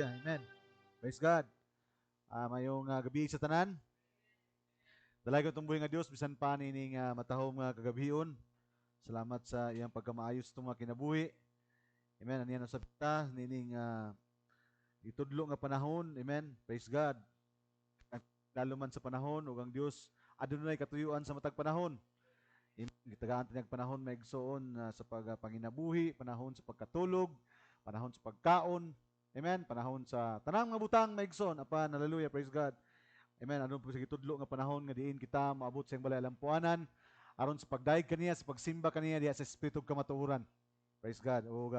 Hallelujah. Amen. Praise God. Mayong gabi sa tanan. Dalay ko itong buhay nga Diyos, bisan pa nining matahom nga kagabion. Salamat sa iyang pagkamaayos itong mga kinabuhi. Amen. Aniyan ang sabita, nining itudlo nga panahon. Amen. Praise God. Lalo man sa panahon, ug ang Diyos, adunay katuyuan sa matag panahon. Gitagaan tinag panahon maigsoon sa pagpanginabuhi, panahon sa pagkatulog, panahon sa pagkaon, amen, panahon sa tanang mga butang maigsoon, apan hallelujah, praise God. Amen. Aron po sa gitudlo nga panahon nga diin kita maabot sa balay alampuanan aron sa pagdaig kaniya, sa pagsimba kaniya diha sa espiritu kamatuoran. Praise God. O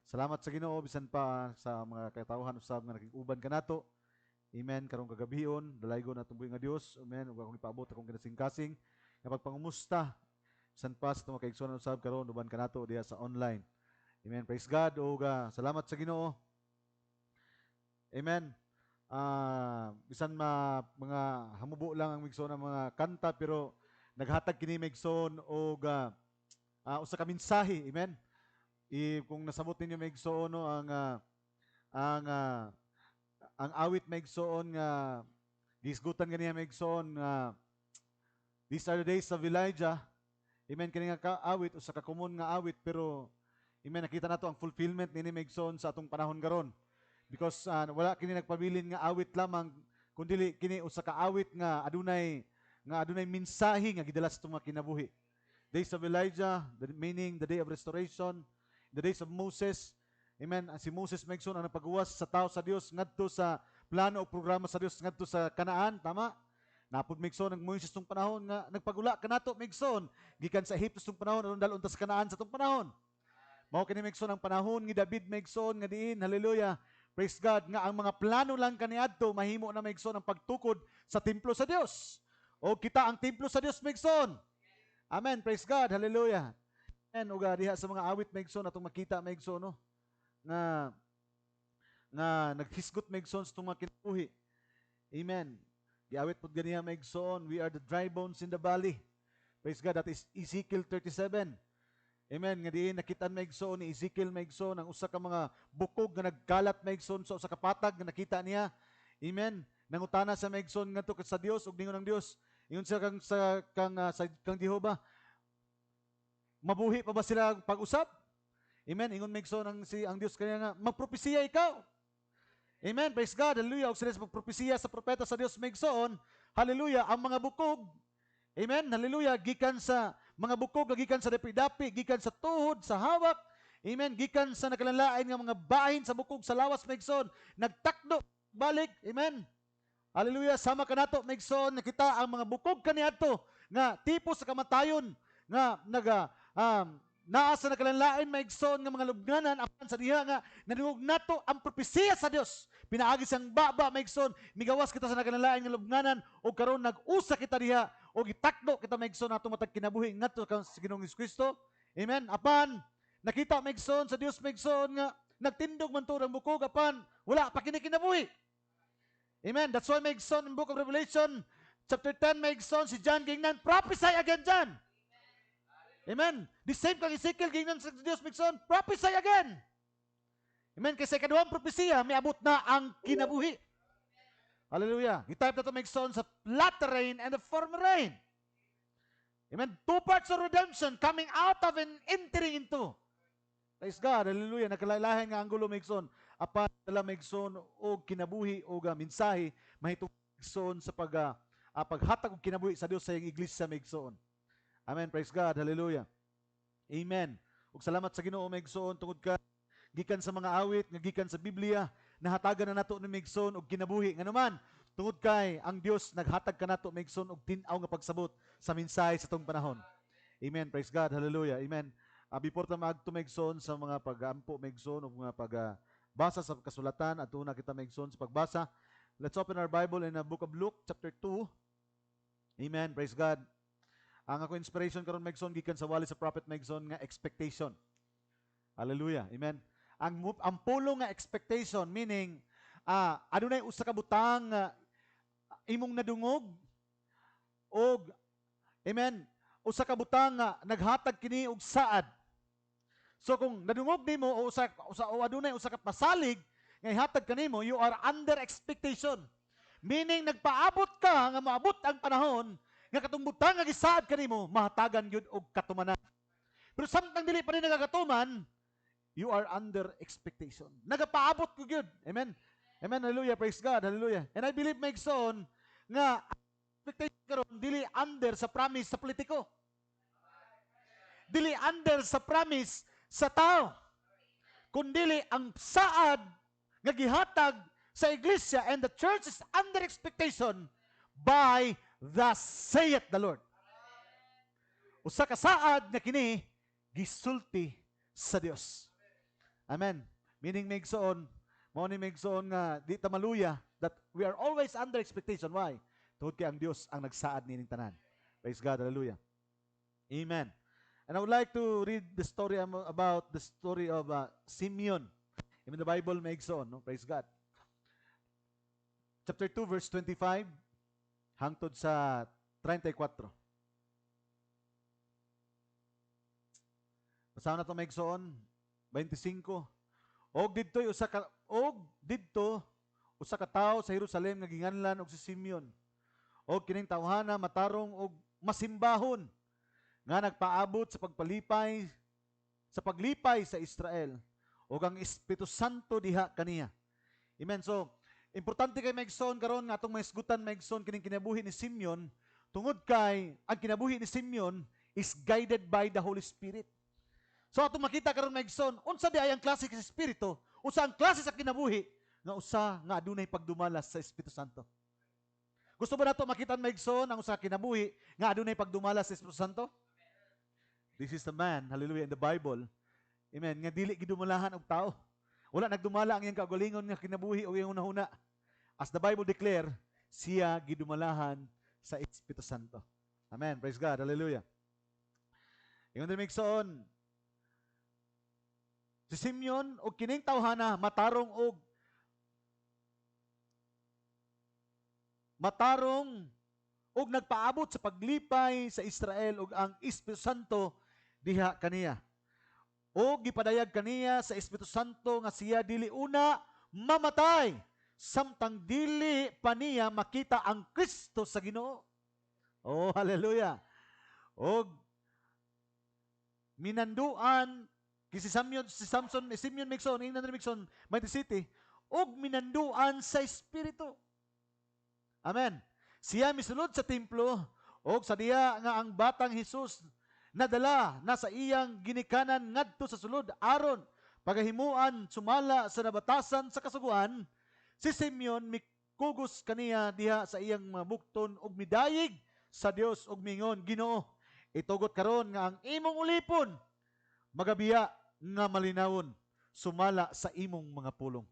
salamat sa Ginoo bisan pa sa mga katawhan usab nga nakig-uban kanato. Amen. Karong kagabion, dalaygon natong buhi nga Dios. Amen. Ug akong ipaabot akong kinasing-kasing nga pagpangumusta bisan pa sa mga kaigsunan usab karon uban kanato diha sa online. Amen. Praise God. O salamat sa Ginoo. Amen. Bisan mga hamubo lang ang migson ng mga kanta pero naghatag kini migson og usa ka mensahe. Amen. Kung nasabot ninyo migson no ang ang awit migson nga gisgutan ganiya migson these are the days of Elijah. Amen. Kini nga awit usa ka common nga awit pero amen, nakita nato ang fulfillment nini migson sa atong panahon karon. Because wala kini nagpabilin nga awit lamang kundi kini usa ka awit nga adunay mensahe nga gidala sa mga kinabuhi. Days of Elijah, meaning the day of restoration, the days of Moses. Amen. Si Moses maigsoon ang napagawas sa tao sa Dios ngadto sa plano o programa sa Dios ngadto sa Kanaan, tama? Napud maigsoon ang Moises tong panahon nga nagpagula kanato maigsoon gikan sa Ehipto tong panahon aron dalon ta sa Kanaan sa tong panahon. Mao kini maigsoon ang panahon ni David maigsoon nga diin, hallelujah. Praise God, nga ang mga plano lang kaniadto mahimo na maigsoon ang pagtukod sa templo sa Dios. O kita ang templo sa Dios maigsoon. Amen, praise God, hallelujah. Amen, uga diha sa mga awit maigsoon atong makita maigsoon no nga naghisgot maigsoon sa mga kinabuhi. Amen. Giawit pud ganiya maigsoon, we are the dry bones in the valley. Praise God, that is Ezekiel 37. Amen. Nga diin nakitaan maigsoon ni Ezekiel maigsoon ang usa ka mga bukog nga nagkalat maigsoon sa usa ka patag nga nakita niya. Amen. Nangutana sa maigsoon ngadto sa Dios ug ningon ang Dios, ingon sa kang Jehova, mabuhi pa ba sila pag-usap? Amen. Ingon maigsoon ang Dios kaniya nga magpropesiya ikaw. Amen. Praise God. Hallelujah. Og sila sa magpropesiya sa propeta sa Dios maigsoon, hallelujah, ang mga bukog. Amen. Hallelujah. Gikan sa mga bukog, gikan sa dapi-dapi, gikan sa tuhod, sa hawak. Amen. Gikan sa nakalanlain nga mga bahin sa bukog, sa lawas maigsoon, nagtakdo balik. Amen. Hallelujah. Sama kanato maigsoon nakita ang mga bukog kaniadto nga tipo sa kamatayon nga naa sa nakalanlain maigsoon nga mga lubnganan apan sa diha nga nadungog nato ang propesiya sa Dios. Pinaagi sang baba maigsoon, migawas kita sa nakalanlain nga lubnganan o karon nag-usa kita diha o gitakdo kita maigsoon nato matag kinabuhi ngadto sa Ginoong Kristo. Amen. Apan nakita maigsoon sa Dios maigsoon nga nagtindog man ang bukog apan wala pa kini kinabuhi. Amen. That's why maigsoon in book of Revelation chapter 10 maigsoon si John gingnan prophesy again John. Amen. The same kang Ezekiel gingnan sa Dios maigsoon prophesy again. Amen. Kay sa ikaduhang propesiya miabot na ang kinabuhi. Hallelujah. Gitype na ito maigsoon sa latter rain and the former rain. Amen. Two parts of redemption coming out of and entering into. Praise God. Hallelujah. Nakalahilahin nga ang gulo maigsoon. Apan dala maigsoon o kinabuhi o mensahe mahitong maigsoon sa paghatag og kinabuhi sa Dios sa iyang iglesia maigsoon. Amen. Praise God. Hallelujah. Amen. Ug salamat sa Ginoo maigsoon tungod ka gikan sa mga awit nga gikan sa Biblia nahatagan na nato ni maigsoon og kinabuhi nganuman tungod kay ang Dios naghatag kanato maigsoon og tin-aw nga pagsabot sa mensahe sa tong panahon. Amen. Praise God. Hallelujah. Amen. Before ta maagto maigsoon sa mga pag-ampo maigsoon og mga pagbasa sa kasulatan at una kita maigsoon sa pagbasa. Let's open our Bible in the book of Luke chapter 2. Amen. Praise God. Ang ako inspiration karon maigsoon gikan sa wali sa prophet maigsoon nga expectation. Hallelujah. Amen. Ang pulong nga expectation meaning adunay usa ka butang imong nadungog og amen usa ka butang nga naghatag kini og saad. So kung nadungog nimo o adunay usa ka pasalig nga ihatag kanimo, you are under expectation. Meaning nagpaabot ka nga maabot ang panahon nga katong butang nga gisaad kanimo mahatagan gyud og katumanan. Pero samtang dili pa rin nagakatuman, you are under expectation. Nagapaabot ko gyud. Amen. Amen. Hallelujah. Praise God. Hallelujah. And I believe Megson nga expectation karon dili under sa promise sa politiko. Dili under sa promise sa tao. Kundili ang saad nga gihatag sa iglesia and the church is under expectation by the saith the Lord. Usa ka saad nga kini gisulti sa Dios. Amen. Meaning Megson, mao ni Megson nga di ta maluya that we are always under expectation. Why? Tungod kay ang Dios ang nagsaad nining tanan. Praise God. Hallelujah. Amen. And I would like to read the story about the story of Simeon. In the Bible, Megson, no? Praise God. Chapter 2, verse 25, hangtod sa 34. Basahan na ito, Megson, 25. Og didto usa ka tawo sa Jerusalem nga ginganlan og si Simeon. Og kining tawhana matarong og masimbahon nga nagpaabot sa paglipay sa Israel ug ang Espiritu Santo diha kaniya. Amen. So, importante kay Megson karon nga atong maisgutan Megson kining kinabuhi ni Simeon tungod kay ang kinabuhi ni Simeon is guided by the Holy Spirit. So atong makita karon Megson, unsa di ay ang klase sa espiritu, usa ang klase sa kinabuhi nga usa nga adunay pagdumalas sa Espiritu Santo. Gusto ba nato makita Megson ang usa ka kinabuhi nga adunay pagdumalas sa Espiritu Santo? This is the man, hallelujah, in the Bible. Amen. Nga dili gidumalahan og tao. Wala nagdumala ang iyang kagalingon nga kinabuhi o iyang unahuna. As the Bible declare, siya gidumalahan sa Espiritu Santo. Amen. Praise God. Hallelujah. Ingon din Megson, si Simeon og kining tawhana matarong og nagpaabot sa paglipay sa Israel og ang Espiritu Santo diha kaniya. O gipadayag kaniya sa Espiritu Santo nga siya dili una mamatay samtang dili pa niya makita ang Kristo sa Ginoo. Oh, hallelujah. Og minanduan si Simeon Megson, ingnan ni Megson, Mighty City, og minanduan sa Espiritu. Amen. Siya misulod sa templo og sa diya nga ang batang Jesus nadala na sa iyang ginikanan ngadto sa sulod aron pagahimuan sumala sa nabatasan sa kasuguan. Si Simeon mikugos kaniya diha sa iyang mabukton og midayig sa Dios og mingon, Ginoo, itugot karon nga ang imong ulipon magabiya nga malinawon sumala sa imong mga pulong.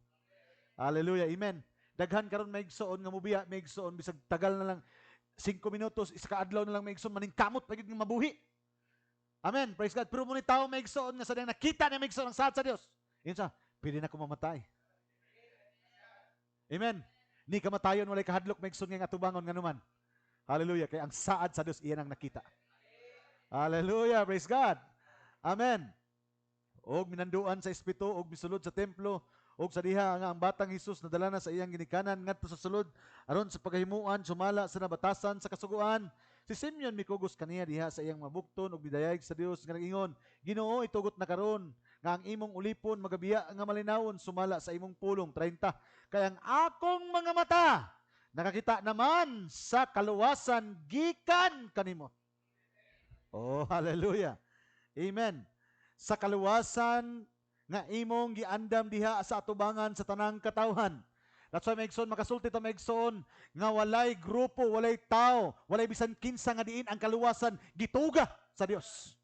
Hallelujah. Amen. Daghan karon maigsoon nga mubiya, maigsoon bisag tagal na lang 5 minutos, isa ka adlaw na lang maigsoon maningkamot pagid nga mabuhi. Amen. Praise God. Pero muni tawo maigsoon nga sadang nakita na maigsoon ang saad sa Dios. Yun sa, pwede na ko mamatay. Amen. Ni kamatayon walay kahadlok maigsoon nga atubangon nga naman. Hallelujah. Kaya ang saad sa Dios iyan ang nakita. Hallelujah. Praise God. Amen. Og minanduan sa Espiritu og misulod sa templo og sa diha nga ang batang Hesus nadala na sa iyang ginikanan ngadto sa sulod aron sa pagahimuan sumala sa nabatasan sa kasuguan. Si Simeon mikugos kaniya diha sa iyang mabukton og bidayag sa Dios nga nag-ingon, Ginoo, itugot na karon nga ang imong ulipon magabiya nga malinawon sumala sa imong pulong. 30. Kaya ang akong mga mata nakakita naman sa kaluwasan gikan kanimo. Oh, hallelujah. Amen. Sa kaluwasan nga imong giandam diha sa atubangan sa tanang katawhan. That's why Megson, makasulti ta Megson, nga walay grupo, walay tao, walay bisan kinsa nga diin ang kaluwasan gituga sa Dios.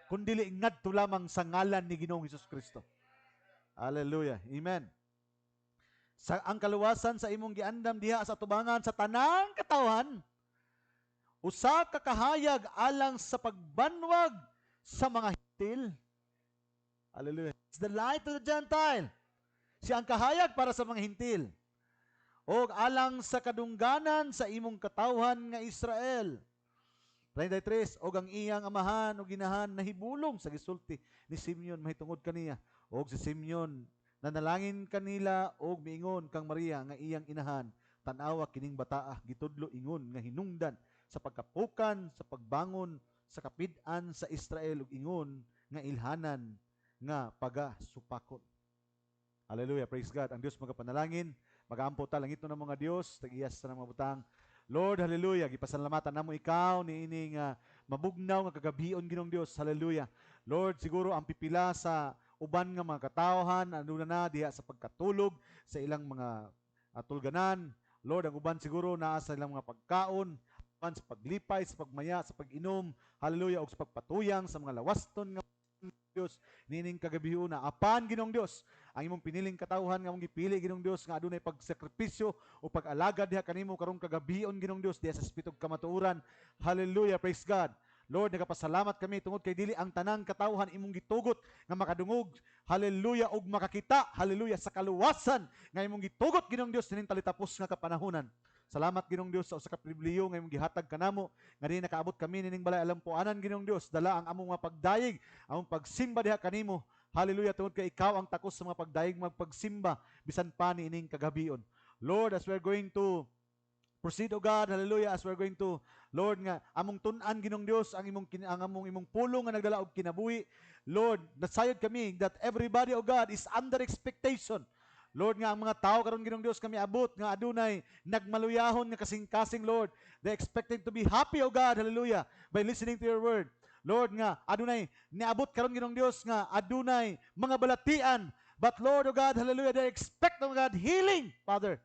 Kundili ngadto lamang sa ngalan ni Ginoong Hesus Kristo. Hallelujah. Amen. Sa ang kaluwasan sa imong giandam diha sa atubangan sa tanang katawhan, usa ka kahayag alang sa pagbanwag sa mga hintil. Hallelujah. It's the light of the Gentile. Siya ang kahayag para sa mga hintil. O alang sa kadungganan sa imong katawhan nga Israel. 33. O ang iyang amahan o ginahan nahibulong sa gisulti ni Simeon mahitungod kaniya. O si Simeon Nanalangin kanila og miingon kang Maria nga iyang inahan, tan-awa kining bataa gitudlo ingon nga hinungdan sa pagkapukan, sa pagbangon, sa kapid-an sa Israel ug ingon nga ilhanan nga pagasupakon. Hallelujah, praise God. Ang Dios magapanalangin, magaampo ta langit no ng mga Dios, tagiyas sa mga butang. Lord, hallelujah, gipasalamatan namo ikaw ni ining mabugnaw nga kagabion Ginoong Dios. Hallelujah. Lord, siguro ang pipila sa uban nga mga katawhan ano na diha sa pagkatulog sa ilang mga tulganan. Lord, ang uban siguro naa sa ilang mga pagkaon, uban sa paglipay, sa pagmaya, sa pag-inom, hallelujah, ug sa pagpatuyang sa mga lawaston nga Dios nining kagabiho na apan Ginoong Dios ang imong piniling katawhan nga mong gipili Ginoong Dios nga adunay pagsakripisyo o pag-alagad diha kanimo karong kagabion Ginoong Dios diha sa espitog kamatuoran. Hallelujah, praise God. Lord, nagapasalamat kami tungod kay dili ang tanang katawhan imong gitugot nga makadungog, hallelujah, ug makakita, hallelujah, sa kaluwasan nga imong gitugot Ginoong Dios ning talitapos nga kapanahunan. Salamat Ginoong Dios sa usa ka pribilehiyo nga imong gihatag kanamo nga dinhi nakaabot kami nining balay alampuanan Ginoong Dios, dala ang among mga pagdayeg, among pagsimba diha kanimo. Hallelujah, tungod kay ikaw ang takos sa mga pagdayeg magpagsimba bisan pa ni ining kagabion. Lord, as we're going to proceed, O God, hallelujah, as we're going to, Lord, nga among tun-an Ginong Dios ang imong pulong nga nagdala og kinabuhi. Lord, nasayod kami that everybody, O God, is under expectation. Lord, nga ang mga tao karon Ginong Dios kami abot nga adunay nagmaluyahon nga kasing-kasing, Lord. They expecting to be happy, O God, hallelujah, by listening to your word. Lord, nga adunay niabot karon Ginong Dios nga adunay mga balatian. But Lord, O God, hallelujah, they expect, O God, healing, Father.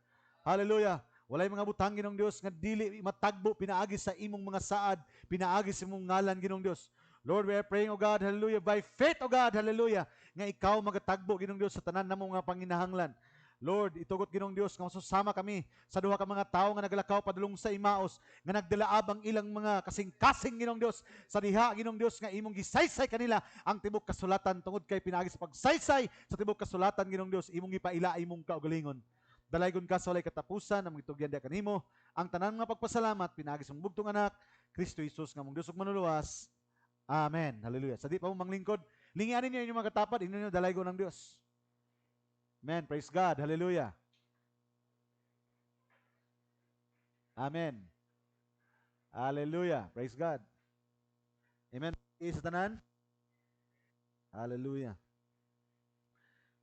Hallelujah. Walay mga butang Ginong Dios nga dili matagbo pinaagi sa imong mga saad, pinaagi sa imong ngalan Ginong Dios. Lord, we are praying, O God, hallelujah, by faith, O God, hallelujah, nga ikaw magatagbo Ginong Dios sa tanan namo nga panginahanglan. Lord, itugot Ginong Dios nga masusama kami sa duha ka mga tawo nga naglakaw padulong sa Imaos nga nagdalaab ang ilang mga kasing-kasing Ginong Dios sa diha Ginong Dios nga imong gisaysay kanila ang tibok kasulatan tungod kay pinaagi sa pagsaysay sa tibok kasulatan Ginong Dios imong gipaila imong kaugalingon. Dalaygon ka sa walay katapusan ang itugyan diha kanimo ang tanan nga pagpasalamat pinaagi sa bugtong anak Kristo Jesus nga mong Dios ug manuluwas. Amen. Hallelujah. Sa di pa mo manglingkod, lingianin niyo inyong mga katapad, inyo dalaygon ng Dios. Amen. Praise God. Hallelujah. Amen. Hallelujah. Praise God. Amen. Sa tanan. Hallelujah.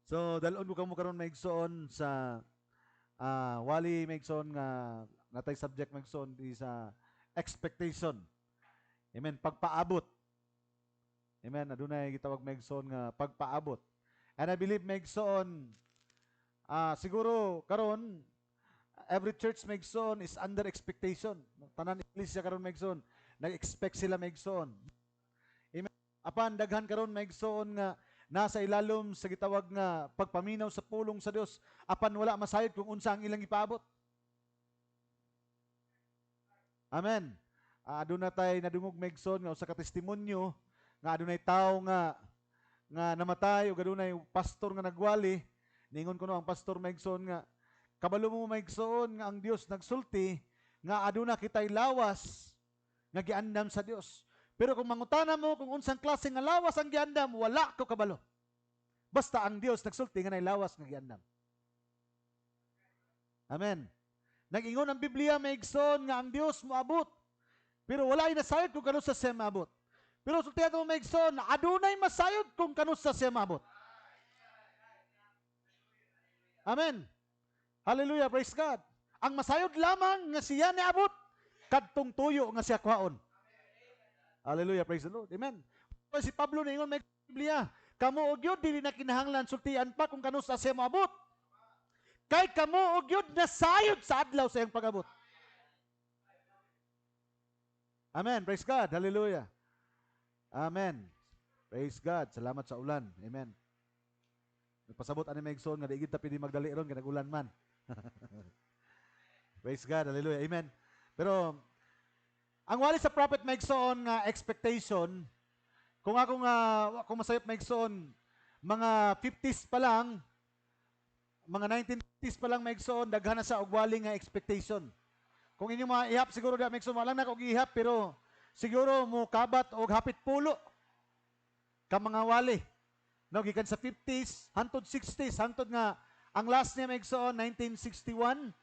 So, dalon mo karon maigsoon sa wali maigsoon nga natay subject maigsoon is expectation. Amen. Pagpaabot. Amen. Adunay gitawag maigsoon nga pagpaabot. And I believe maigsoon siguro karon every church maigsoon is under expectation. Tanan iglesia karon maigsoon, nag-expect sila maigsoon. Amen. Apan daghan karon maigsoon nga nasa ilalom sa gitawag nga pagpaminaw sa pulong sa Dios apan wala masayod kung unsa ang ilang ipaabot. Amen. Aduna tay nadungog maigsoon nga usa ka testimonyo nga adunay tawo nga namatay ug adunay pastor nga nagwali. Ningon ko no ang pastor maigsoon nga kabalo mo maigsoon nga ang Dios nagsulti nga aduna kitay lawas nga giandam sa Dios. Pero kung mangutana mo kung unsang klase nga lawas ang giandam, wala ko kabalo. Basta ang Dios nagsulti nga nay lawas nga giandam. Amen. Nag-ingon ang Biblia maigsoon nga ang Dios moabot. Pero wala ay nasayod kung kanus sa siya maabot. Pero sultihan mo maigsoon, adunay masayod kung kanus sa siya maabot. Amen. Hallelujah, praise God. Ang masayod lamang nga siya niabot, kadtong tuyo nga siya kwaon. Hallelujah, praise the Lord. Amen. Si Pablo ningon may Biblia, kamo og yun dili na kinahanglan sultian pa kung kanus sa siya maabot. Kay kamo og yun nasayod sa adlaw sa iyang pag-abot. Amen, praise God. Hallelujah. Amen. Praise God. Salamat sa ulan. Amen. Nagpasabot ani maigsoon nga diigid ta pidi magdali ron kay nag-ulan man. Praise God. Hallelujah. Amen. Pero ang wali sa prophet maigsoon nga expectation, kung kung masayop maigsoon, mga 50s pa lang, mga 1950s pa lang maigsoon, daghan na sa og wali nga expectation. Kung inyo mga ihap siguro da maigsoon, wala na kog ihap pero siguro mo kabat og hapit pulo ka mga wali No, gikan sa 50s, hantod 60s, hantod nga ang last niya maigsoon 1961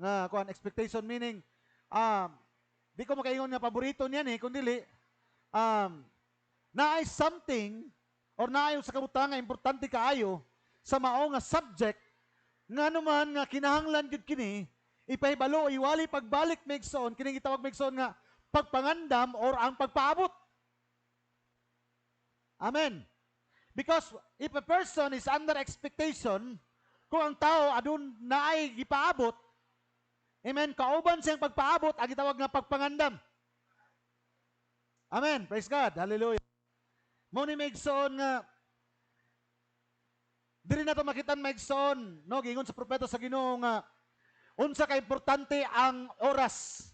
nga kuan expectation meaning di ko makaingon nga paborito niyan kundi naay something or naay sa kabutang nga importante kaayo sa mao nga subject nga naman nga kinahanglan jud kini ipahibalo iwali pagbalik maigsoon kini gitawag maigsoon nga pagpangandam or ang pagpaabot. Amen. Because if a person is under expectation, kung ang tao adun naay gipaabot, amen, kauban siyang pagpaabot, ang gitawag nga pagpangandam. Amen. Praise God. Hallelujah. Mo ni maigsoon nga diri na to makitan maigsoon, no, giingon sa propeta sa Ginoo nga unsa ka importante ang oras,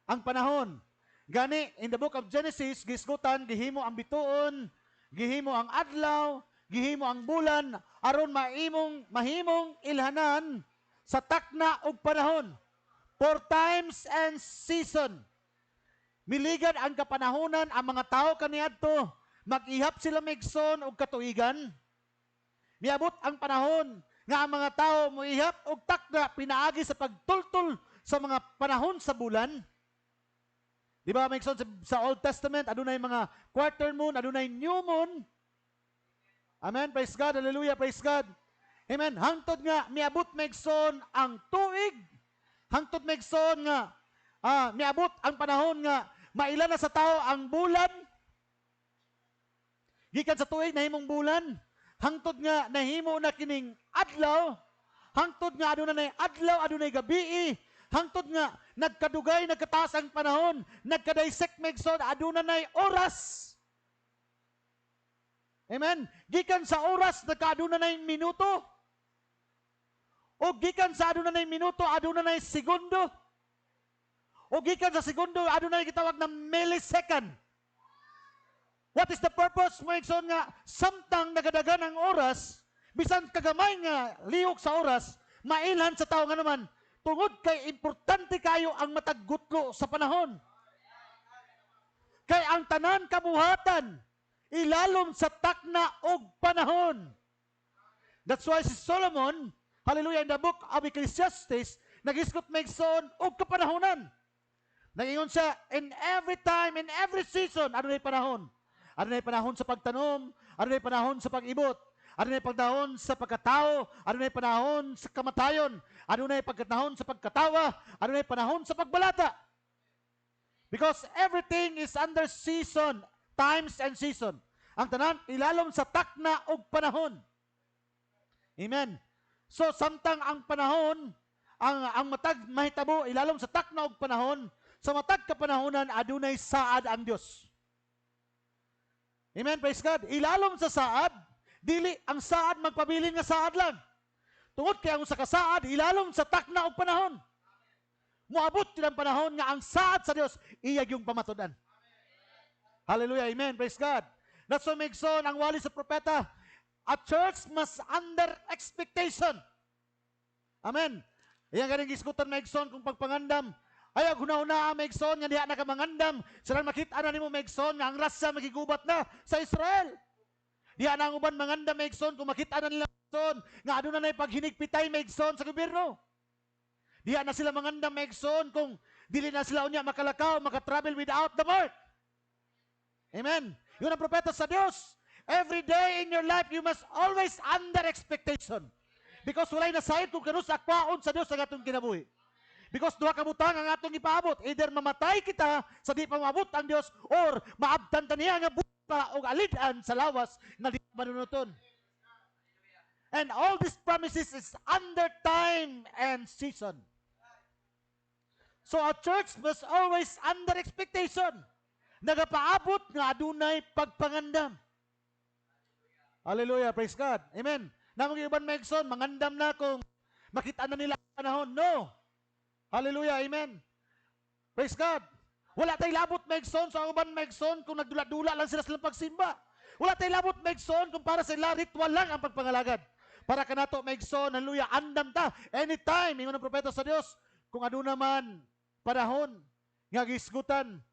ang panahon. Gani in the book of Genesis gisgutan gihimo ang bituon, gihimo ang adlaw, gihimo ang bulan aron mahimong ilhanan sa takna og panahon. 4 times and season. Miligad ang kapanahonan ang mga tao kaniadto, mag-ihap sila maigsoon og katuigan. Miabot ang panahon nga ang mga tao moihap og takna pinaagi sa pagtultol sa mga panahon sa bulan. Di ba maigsoon sa Old Testament, adunay mga quarter moon, adunay new moon. Amen, praise God, hallelujah, praise God. Amen, hangtod nga miabot maigsoon ang tuig, hangtod maigsoon nga miabot ang panahon nga maila na sa tao ang bulan. Gikan sa tuig nahimong bulan, hangtod nga nahimo na kining adlaw, hangtod nga adunay adlaw, adunay gabi, hangtod nga nagkadugay, nagkataas ang panahon, nagkadaysek maigsoon, adunay oras. Amen. Gikan sa oras nagkaadunay minuto. O gikan sa adunay minuto, adunay segundo. O gikan sa segundo, adunay gitawag na millisecond. What is the purpose? Maigsoon nga samtang nagadagan ang oras, bisan kagamay nga lihok sa oras, mailhan sa tao nga naman tungod kay importante kayo ang matagutlo sa panahon. Kay ang tanan kabuhatan ilalom sa takna og panahon. That's why si Solomon, hallelujah, in the book of Ecclesiastes, nagisgot maigsoon og kapanahonan. Nagingon siya, in every time, in every season, adunay panahon. Adunay panahon sa pagtanom, adunay panahon sa pag-ibot, adunay panahon sa pagkatao, adunay panahon sa kamatayon, adunay panahon sa pagkatawa, adunay panahon sa pagbalata. Because everything is under season, times and season. Ang tanan ilalom sa takna og panahon. Amen. So samtang ang panahon, ang matag mahitabo ilalom sa takna og panahon, sa matag kapanahonan adunay saad ang Dios. Amen, praise God. Ilalom sa saad, dili ang saad magpabilin nga saad lang. Tungod kay ang sa kasaad ilalom sa takna og panahon. Moabot ang panahon nga ang saad sa Dios iyag yung pamatudan. Hallelujah, amen, praise God. That's why maigsoon ang wali sa propeta, a church must under expectation. Amen. Iyang ganing gisgutan maigsoon kung pagpangandam. Ay, huna-huna maigsoon nga diha na ka mangandam. Silang makita na nimo maigsoon nga ang rasya magigubat na sa Israel. Diha na ang uban mangandam maigsoon kung makita na nila maigsoon nga aduna na paghinigpitay maigsoon sa gobyerno. Diha na sila mangandam maigsoon kung dili na sila unya makalakaw, makatravel without the mark. Amen. Yun ang propeta sa Dios. Every day in your life, you must always under expectation. Because walay nasayod kung kanus akwaon sa Dios ang atong kinabuhi. Because duha ka butang ang atong ipaabot. Either mamatay kita sa di pa maabot ang Dios or maabtan ta niya nga buta o alidan sa lawas na di manunuton. And all these promises is under time and season. So a church must always under expectation. Nagapaabot nga adunay pagpangandam. Hallelujah, praise God. Amen. Namang iban maigsoon, mangandam na kung makita na nila ang panahon. No. Hallelujah, amen. Praise God. Wala tay labot maigsoon sa uban maigsoon kung nagdula-dula lang sila pagsimba. Wala tay labot maigsoon kung para sa ila ritual lang ang pagpangalagad. Para kanato maigsoon, hallelujah, andam ta anytime ingon ang propeta sa Dios kung aduna man panahon nga gisgutan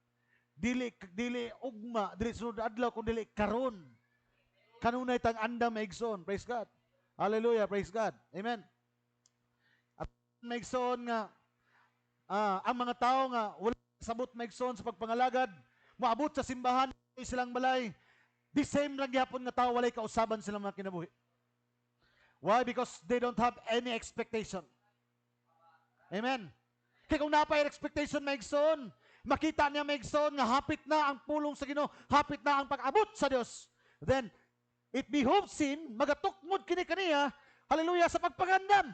dili ugma dili sunod adlaw kung dili karon kanunay tang andam maigsoon. Praise God. Hallelujah, praise God. Amen. At maigsoon nga ang mga tao nga wala sabot maigsoon sa pagpangalagad, moabot sa simbahan silang balay. The same lang gyapon nga tao walay kausaban silang mga kinabuhi. Why? Because they don't have any expectation. Amen. Kaya kung napay expectation maigsoon, makita niya maigsoon nga hapit na ang pulong sa Ginoo, hapit na ang pag-abot sa Dios, then it behoves him magatukmod kini kaniya, hallelujah, sa pagpagandam.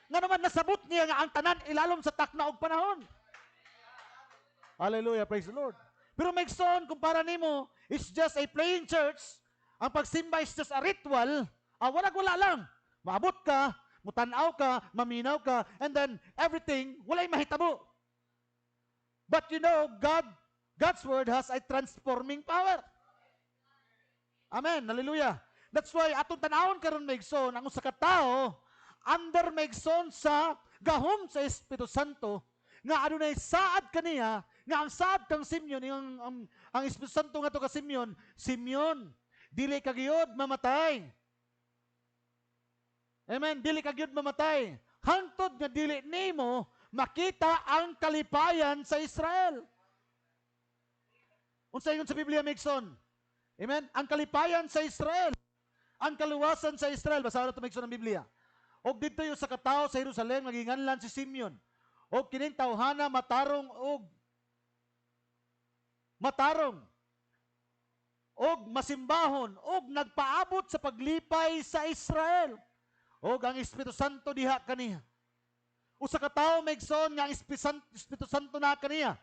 Nga naman nasabot niya nga ang tanan ilalom sa takna og panahon. Hallelujah, praise the Lord. Pero maigsoon, kumpara nimo, it's just a playing church. Ang pagsimba is just a ritual. Wala lang. Maabot ka, mutanaw ka, maminaw ka, and then everything, walay mahitabo. But you know, God's word has a transforming power. Amen. Hallelujah. That's why atong tanawon karon maigsoon ang usa ka tawo under maigsoon sa gahom sa Espiritu Santo nga adunay saad kaniya nga ang saad kang Simeon ang Espiritu Santo nga to ka Simeon, dili ka gyud mamatay. Amen. Dili ka gyud mamatay. Hangtod nga dili nimo makita ang kalipayan sa Israel. Unsa ingon sa Biblia maigsoon? Amen. Ang kalipayan sa Israel, ang kaluwasan sa Israel, basahan nato maigsoon ang Biblia. Og didto yo sa katawo sa Jerusalem naginganlan si Simeon. Og kining tawhana matarong og masimbahon og nagpaabot sa paglipay sa Israel. Og ang Espiritu Santo diha kaniya. Usa ka tawo maigsoon nga ang Espiritu Santo na kaniya.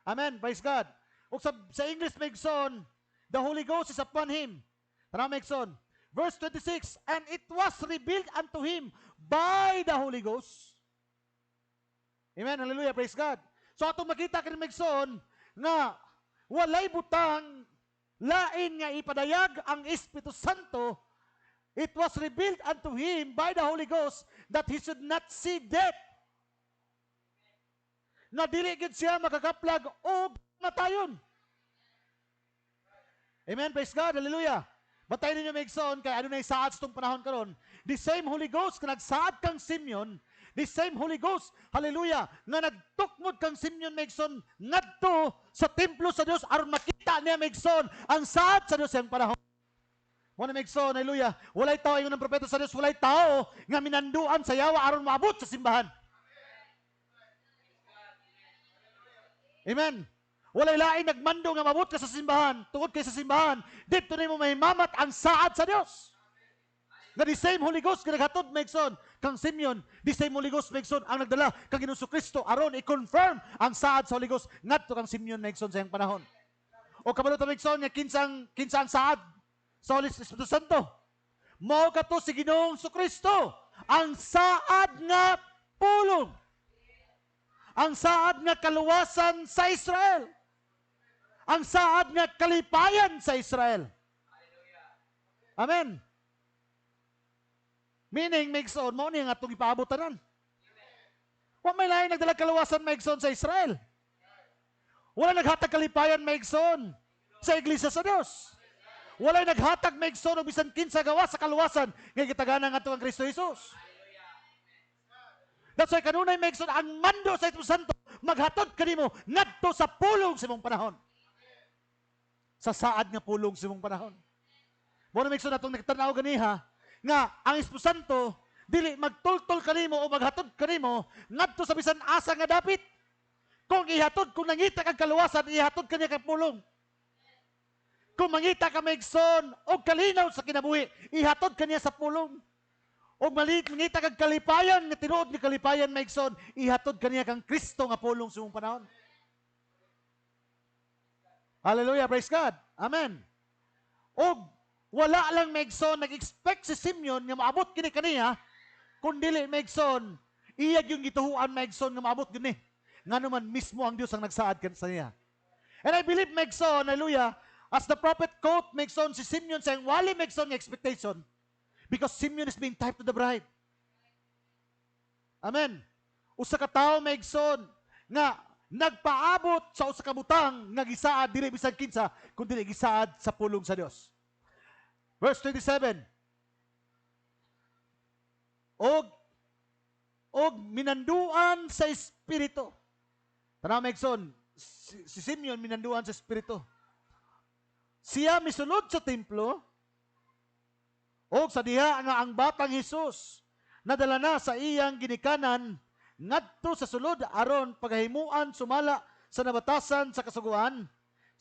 Amen. Praise God. Og sa English maigsoon, the Holy Ghost is upon him. Tara maigsoon. Verse 26, and it was revealed unto him by the Holy Ghost. Amen. Hallelujah. Praise God. So atong makita kini maigsoon nga walay butang lain nga ipadayag ang Espiritu Santo. It was revealed unto him by the Holy Ghost that he should not see death. Na dili gid siya makakaplag o matayon. Amen, praise God, hallelujah. Batay ninyo maigsoon kay adunay saad sa tong panahon karon. The same Holy Ghost nga nagsaad kang Simeon, the same Holy Ghost, hallelujah, nga nagtukmod kang Simeon maigsoon ngadto sa templo sa Dios aron makita niya maigsoon ang saad sa Dios ang panahon. Muna maigsoon, hallelujah. Walay tao ingon ng propeta sa Dios, walay tao nga minanduan sa yawa aron maabot sa simbahan. Amen. Walay lain nagmando nga maabot ka sa simbahan, tungod kay sa simbahan, dito nimo mahimamat ang saad sa Dios. Nga the same Holy Ghost nga naghatod maigsoon kang Simeon, the same Holy Ghost maigsoon ang nagdala kang Ginoong Kristo aron i-confirm ang saad sa Holy Ghost ngadto kang Simeon maigsoon sa iyang panahon. O kabalo ta maigsoon nga kinsang saad sa Holy Espiritu Santo. Mao kato si Ginoong Kristo, ang saad nga pulong. Ang saad nga kaluwasan sa Israel. Ang saad nga kalipayan sa Israel. Amen. Meaning, maigsoon, mao ni nga itong ipaabotanan. Wa may lain nagdalag kaluwasan maigsoon sa Israel. Wala naghatag kalipayan maigsoon sa Iglesia sa Dios. Walay naghatag maigsoon og bisan kinsa gawa sa kaluwasan nga gitaganan ngadto ang Kristo Jesus. That's why kanunay maigsoon ang mando sa Espiritu Santo maghatod kanimo ngadto sa pulong sa imong panahon. Sa saad nga pulong sa imong panahon. Mo na maigsoon atong nagtanaw ganiha nga ang Espiritu Santo dili magtultol kanimo o maghatod kanimo ngadto sa bisan asa nga dapit. Kung ihatod kung nangita kag kaluwasan, ihatod kaniya kag pulong. Kung mangita ka maigsoon o kalinaw sa kinabuhi, ihatod kaniya sa pulong. O mangita kag kalipayan, nga tinuod ni kalipayan maigsoon, ihatod kaniya kang Kristo nga pulong sa imong panahon. Hallelujah, praise God. Amen. O wala lang maigsoon, nag-expect si Simeon nga maabot kini kaniya, kung dili maigsoon, iyag yung gituhuan maigsoon nga maabot gini. Nga naman mismo ang Dios ang nagsaad sa niya. And I believe maigsoon, hallelujah, as the prophet quote maigsoon si Simeon saying, wali maigsoon nga expectation because Simeon is being typed to the bride. Amen. Usa ka tawo maigsoon nga nagpaabot sa usa ka butang nga gisaad dili bisan kinsa kundi gisaad sa pulong sa Dios. Verse 27. Og minanduan sa Espiritu. Tanaw Megson, si Simeon minanduan sa Espiritu. Siya misunod sa templo, o sa diha nga ang batang Hesus nadala na sa iyang ginikanan ngadto sa sulod aron paghimuan sumala sa nabatasan sa kasuguan.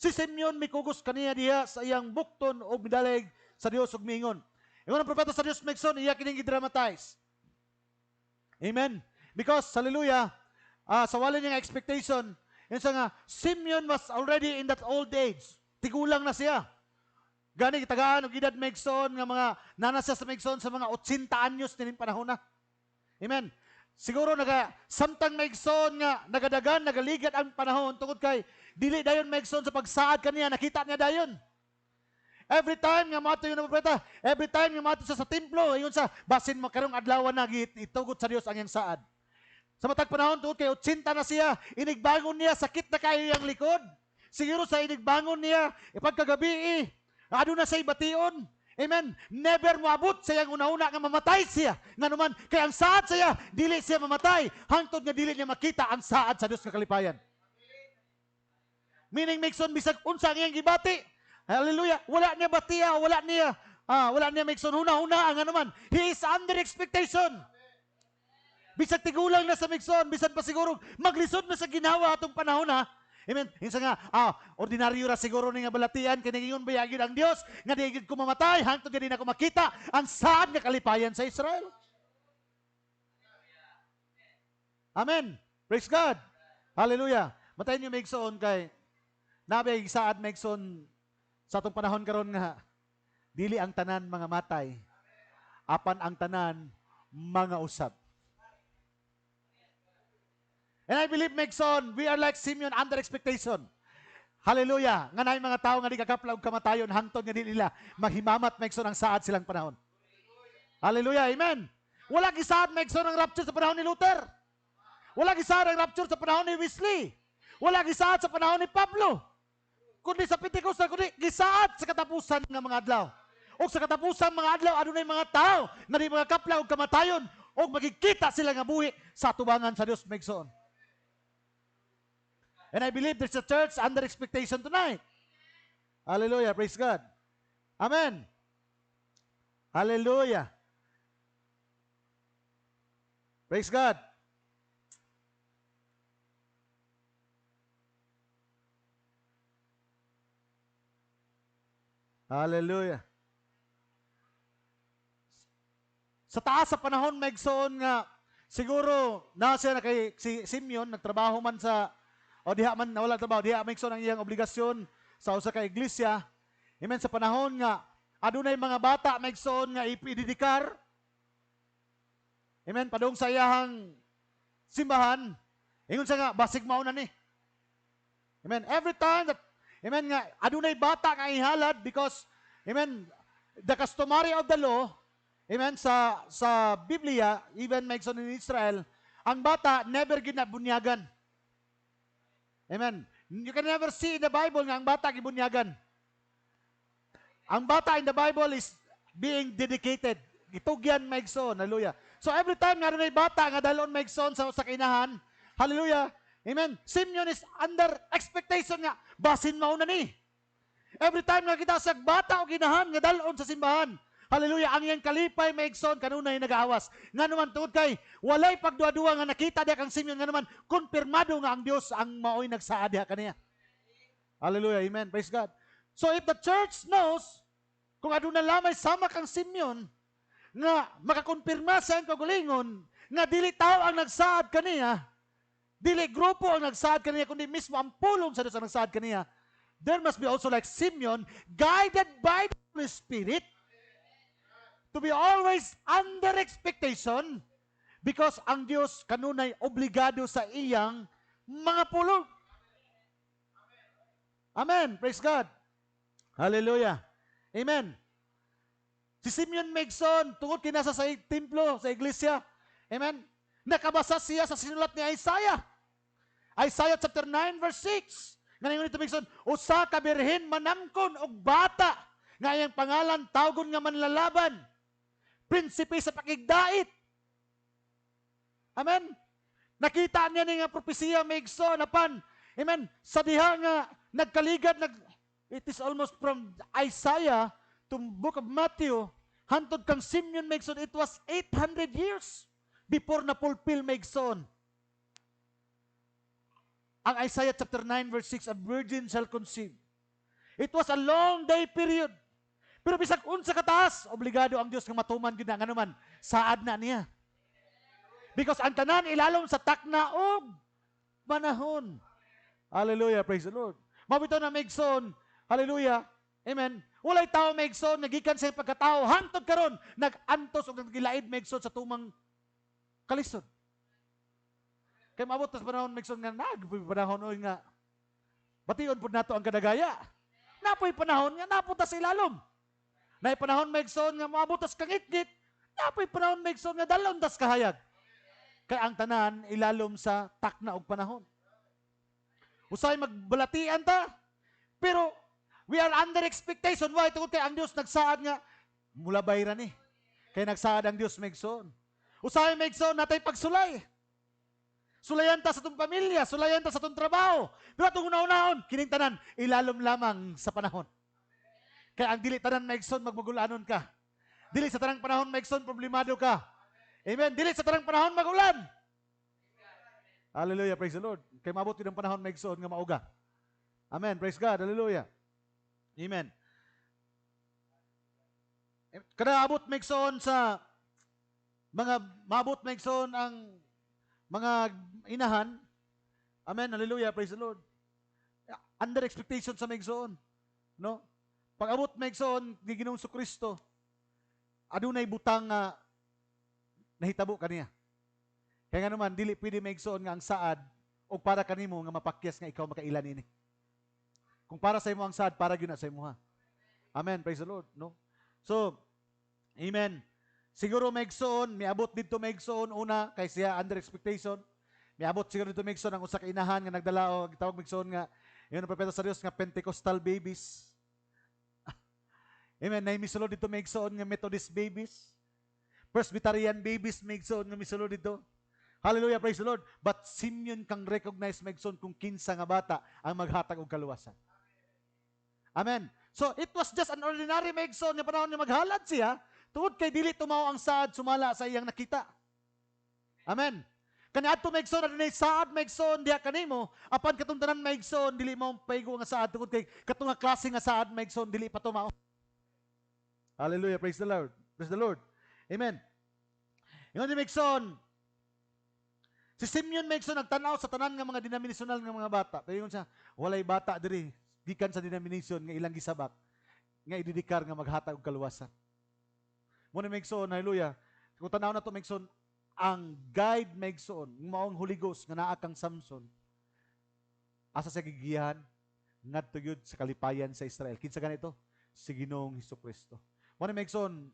Si Simeon mikugos kaniya diha sa iyang bukton o midalig sa Dios ug miingon. Ingon ang propeta sa Dios Megson, iya kining gidramatize. Amen. Because, hallelujah, sa wala niyang expectation, yun sa nga, Simeon was already in that old age. Tigulang na siya. Gani, kitagaan, o edad Megson, nga mga nanasa sa Megson sa mga 80 anyos nining panahon na. Amen. Siguro, samtang Megson nga, nagadagan, nagaligat ang panahon, tungod kay, dili dayon Megson sa pagsaad kaniya, nakita niya dayon. Every time nga mato yun ang propeta, every time nga mato sa templo, ayun sa basin makarong adlaw na itugot sa Dios ang iyang saad. Sa matag panahon tuod kay 80 na siya, inigbangon niya, sakit na kayo iyang likod. Siguro sa inigbangon niya, ipagkagabi, aduna sa ibation. Amen. Never moabot sa iyang una-una nga mamatay siya. Nga naman, kay ang saad siya, dili siya mamatay, hangtod nga dili niya makita ang saad sa Dios nga kalipayan. Meaning, Megson, bisag unsa ang iyang gibati, hallelujah. Wala niya batiya, wala niya Megson huna-huna nga naman. He is under expectation. Bisag tigulang na sa Megson, bisag pa siguro maglisod na sa ginawa atong panahon na. Amen. Insa nga, ordinaryo ra siguro ni nga balatian kay ningon bayagid ang Dios nga di gid ko mamatay hangtod gid na ko makita ang saad nga kalipayan sa Israel. Amen. Praise God. Hallelujah. Matayin niyo Megson kay nabay saad Megson sa atong panahon karon nga dili ang tanan mga matay, apan ang tanan mga usab. And I believe, Megson, we are like Simeon under expectation. Hallelujah. Nga na mga tao nga di kakapla og kamatayon hangtod nga di nila maghimamat Megson ang saad silang panahon. Hallelujah. Amen. Wala gisaad Megson ang rapture sa panahon ni Luther. Wala gisaad ang rapture sa panahon ni Wesley. Wala gisaad sa panahon ni Pablo. Kundi sa Pentecostal, kundi gisaad sa katapusan ng mga adlaw. O sa katapusan mga adlaw, adunay mga tao na di mga kapla o kamatayon o magkikita sila nga buhi sa tubangan sa Dios Megson. And I believe there's a church under expectation tonight. Hallelujah. Praise God. Amen. Hallelujah. Praise God. Hallelujah. Sa taas sa panahon Megson nga siguro nasa na kay si Simeon nagtrabaho man sa o diha man nawala trabaho diha Megson ang iyang obligasyon sa usa ka iglesia. Amen. Sa panahon nga adunay mga bata Megson nga ipididikar. Amen. Padung sa iyahang simbahan. Ingon sa nga basig mao na ni. Amen. Every time that amen nga, adunay bata nga ihalad because, amen, the customary of the law, amen, sa Biblia, even Megson in Israel, ang bata never ginabunyagan. Amen. You can never see in the Bible nga ang bata gibunyagan. Ang bata in the Bible is being dedicated. Gitugyan Megson, hallelujah. So every time nga adunay bata nga dalon Megson sa kinahan, hallelujah, amen. Simeon is under expectation nga basin mao na ni. Every time nga kita sa bata o ginahan nga dalon sa simbahan. Hallelujah, ang iyang kalipay Megson kanunay nagahawas. Nga naman tuod kay walay pagduwa-duwa nga nakita diha kang Simeon nga naman konfirmado nga ang Dios ang maoy nagsaad diha kaniya. Hallelujah, amen. Praise God. So if the church knows kung aduna lamay sama kang Simeon nga makakonfirma sa iyang kagalingon nga dili tao ang nagsaad kaniya, dili grupo ang nagsaad kaniya, kundi mismo ang pulong sa Diyos ang nagsaad kaniya. There must be also like Simeon, guided by the Holy Spirit, to be always under expectation because ang Diyos kanunay obligado sa iyang mga pulong. Amen. Praise God. Hallelujah. Amen. Si Simeon Megson, tungod kinasa sa templo, sa iglesia, amen, nakabasa siya sa sinulat ni Isaiah. Isaiah chapter 9 verse 6. Ngayon ito Megson, usa ka birhen manamkon og bata nga iyang pangalan tawgon nga manlalaban, prinsipe sa pakigdait. Amen. Nakita niya ni nga propesiya maigsoon apan, amen, sa diha nga nagkaligad, it is almost from Isaiah to book of Matthew, hantod kang Simeon maigsoon, it was 800 years before na fulfill maigsoon. Ang Isaiah chapter 9 verse 6, a virgin shall conceive. It was a long day period. Pero bisag unsa kataas, obligado ang Dios nga matuman gyud na nganuman saad na niya. Because ang tanan ilalom sa takna og panahon. Hallelujah, praise the Lord. Mabito na maigsoon, hallelujah, amen. Walay tao maigsoon, nagikan sa pagkatao, hantod karon nag-antos og naggilaid maigsoon sa tumang kalisod. Kay maabot sa panahon maigsoon nga panahon oy nga bation pud nato ang kadagaya. Napoy panahon nga napunta sa ilalom. Nay panahon maigsoon nga maabot sa kangit-ngit, napoy panahon maigsoon nga dalon tas kahayag. Kay ang tanan ilalom sa takna og panahon. Usay magbalatian ta, pero we are under expectation. Why? Tungod kay ang Dios nagsaad nga mula bayra ni. Kay nagsaad ang Dios maigsoon. Usay maigsoon natay pagsulay. Sulayan ta sa itong pamilya, sulayan ta sa itong trabaho. Pero itong una-unahon, kining tanan, ilalom lamang sa panahon. Kaya ang dili tanan maigsoon, magmagulanon ka. Dili sa tanang panahon maigsoon, problemado ka. Amen. Dili sa tanang panahon magulan. Hallelujah, praise the Lord. Kay maabot yun ang panahon maigsoon nga mauga. Amen, praise God, hallelujah. Amen. Kada abot maigsoon sa mga maabot maigsoon ang mga inahan. Amen, hallelujah, praise the Lord. Under expectation sa maigsoon. No? Pag abot maigsoon ni Ginoong Kristo, adunay butang nahitabo kaniya. Kaya nga naman, dili pwede maigsoon nga ang saad o para kanimo nga mapakyas nga ikaw makailan ini. Kung para sa imo ang saad, para gyud na sa imo ha. Amen, praise the Lord, no? So, amen. Siguro maigsoon, miabot dito maigsoon una kay siya under expectation. Miabot siguro dito maigsoon ang usa ka inahan nga nagdala o gitawag maigsoon nga yun ang propeta sa Dios nga Pentecostal babies. Amen. Nay misulod dito maigsoon nga Methodist babies. Presbyterian babies maigsoon nga misulod dito. Hallelujah, praise the Lord. But Simeon kang recognize maigsoon kung kinsa nga bata ang maghatag og kaluwasan. Amen. So it was just an ordinary maigsoon nga panahon nga maghalad siya. Tungod kay dili tumaw ang saad sumala sa iyang nakita. Amen. Kaniadto maigsoon na dinay saad maigsoon diha kanimo, apan katong tanan maigsoon dili mao paigo nga saad tungod kay katong nga klase nga saad maigsoon dili pa tumaw. Hallelujah, praise the Lord. Praise the Lord. Amen. Ingon di maigsoon, si Simeon maigsoon nagtan-aw sa tanan nga mga denominational nga mga bata. Pero yun siya, walay bata diri gikan sa denomination nga ilang gisabak nga ididikar nga maghatag og kaluwasan. Muna maigsoon, hallelujah. Kung tanaw na to maigsoon, ang guide maigsoon, maong Holy Ghost nga naa kang Samson. Asa sa gigiyahan ngadto gyud sa kalipayan sa Israel. Kinsa ganito? Si Ginoong Hesukristo. Muna maigsoon,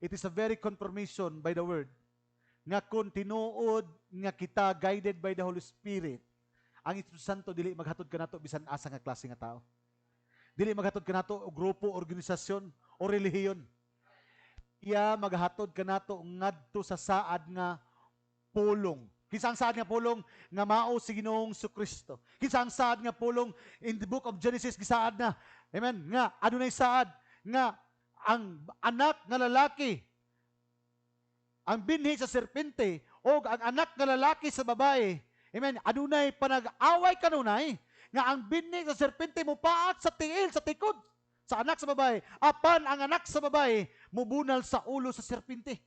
it is a very confirmation by the word nga kung tinuod nga kita guided by the Holy Spirit, ang Espiritu Santo dili maghatod kanato bisan asa nga klase nga tao. Dili maghatod kanato og grupo, organisasyon o relihiyon. Iya maghatod kanato ngadto sa saad nga pulong. Kinsa ang saad nga pulong nga mao si Ginoong Kristo. Kinsa ang saad nga pulong in the book of Genesis gisaad na. Amen. Nga adunay saad nga ang anak nga lalaki ang binhi sa serpente o ang anak nga lalaki sa babae. Amen. Adunay panag-away kanunay nga ang binhi sa serpente mo paat sa tiil, sa tikod sa anak sa babae. Apan ang anak sa babae mubunal sa ulo sa serpente.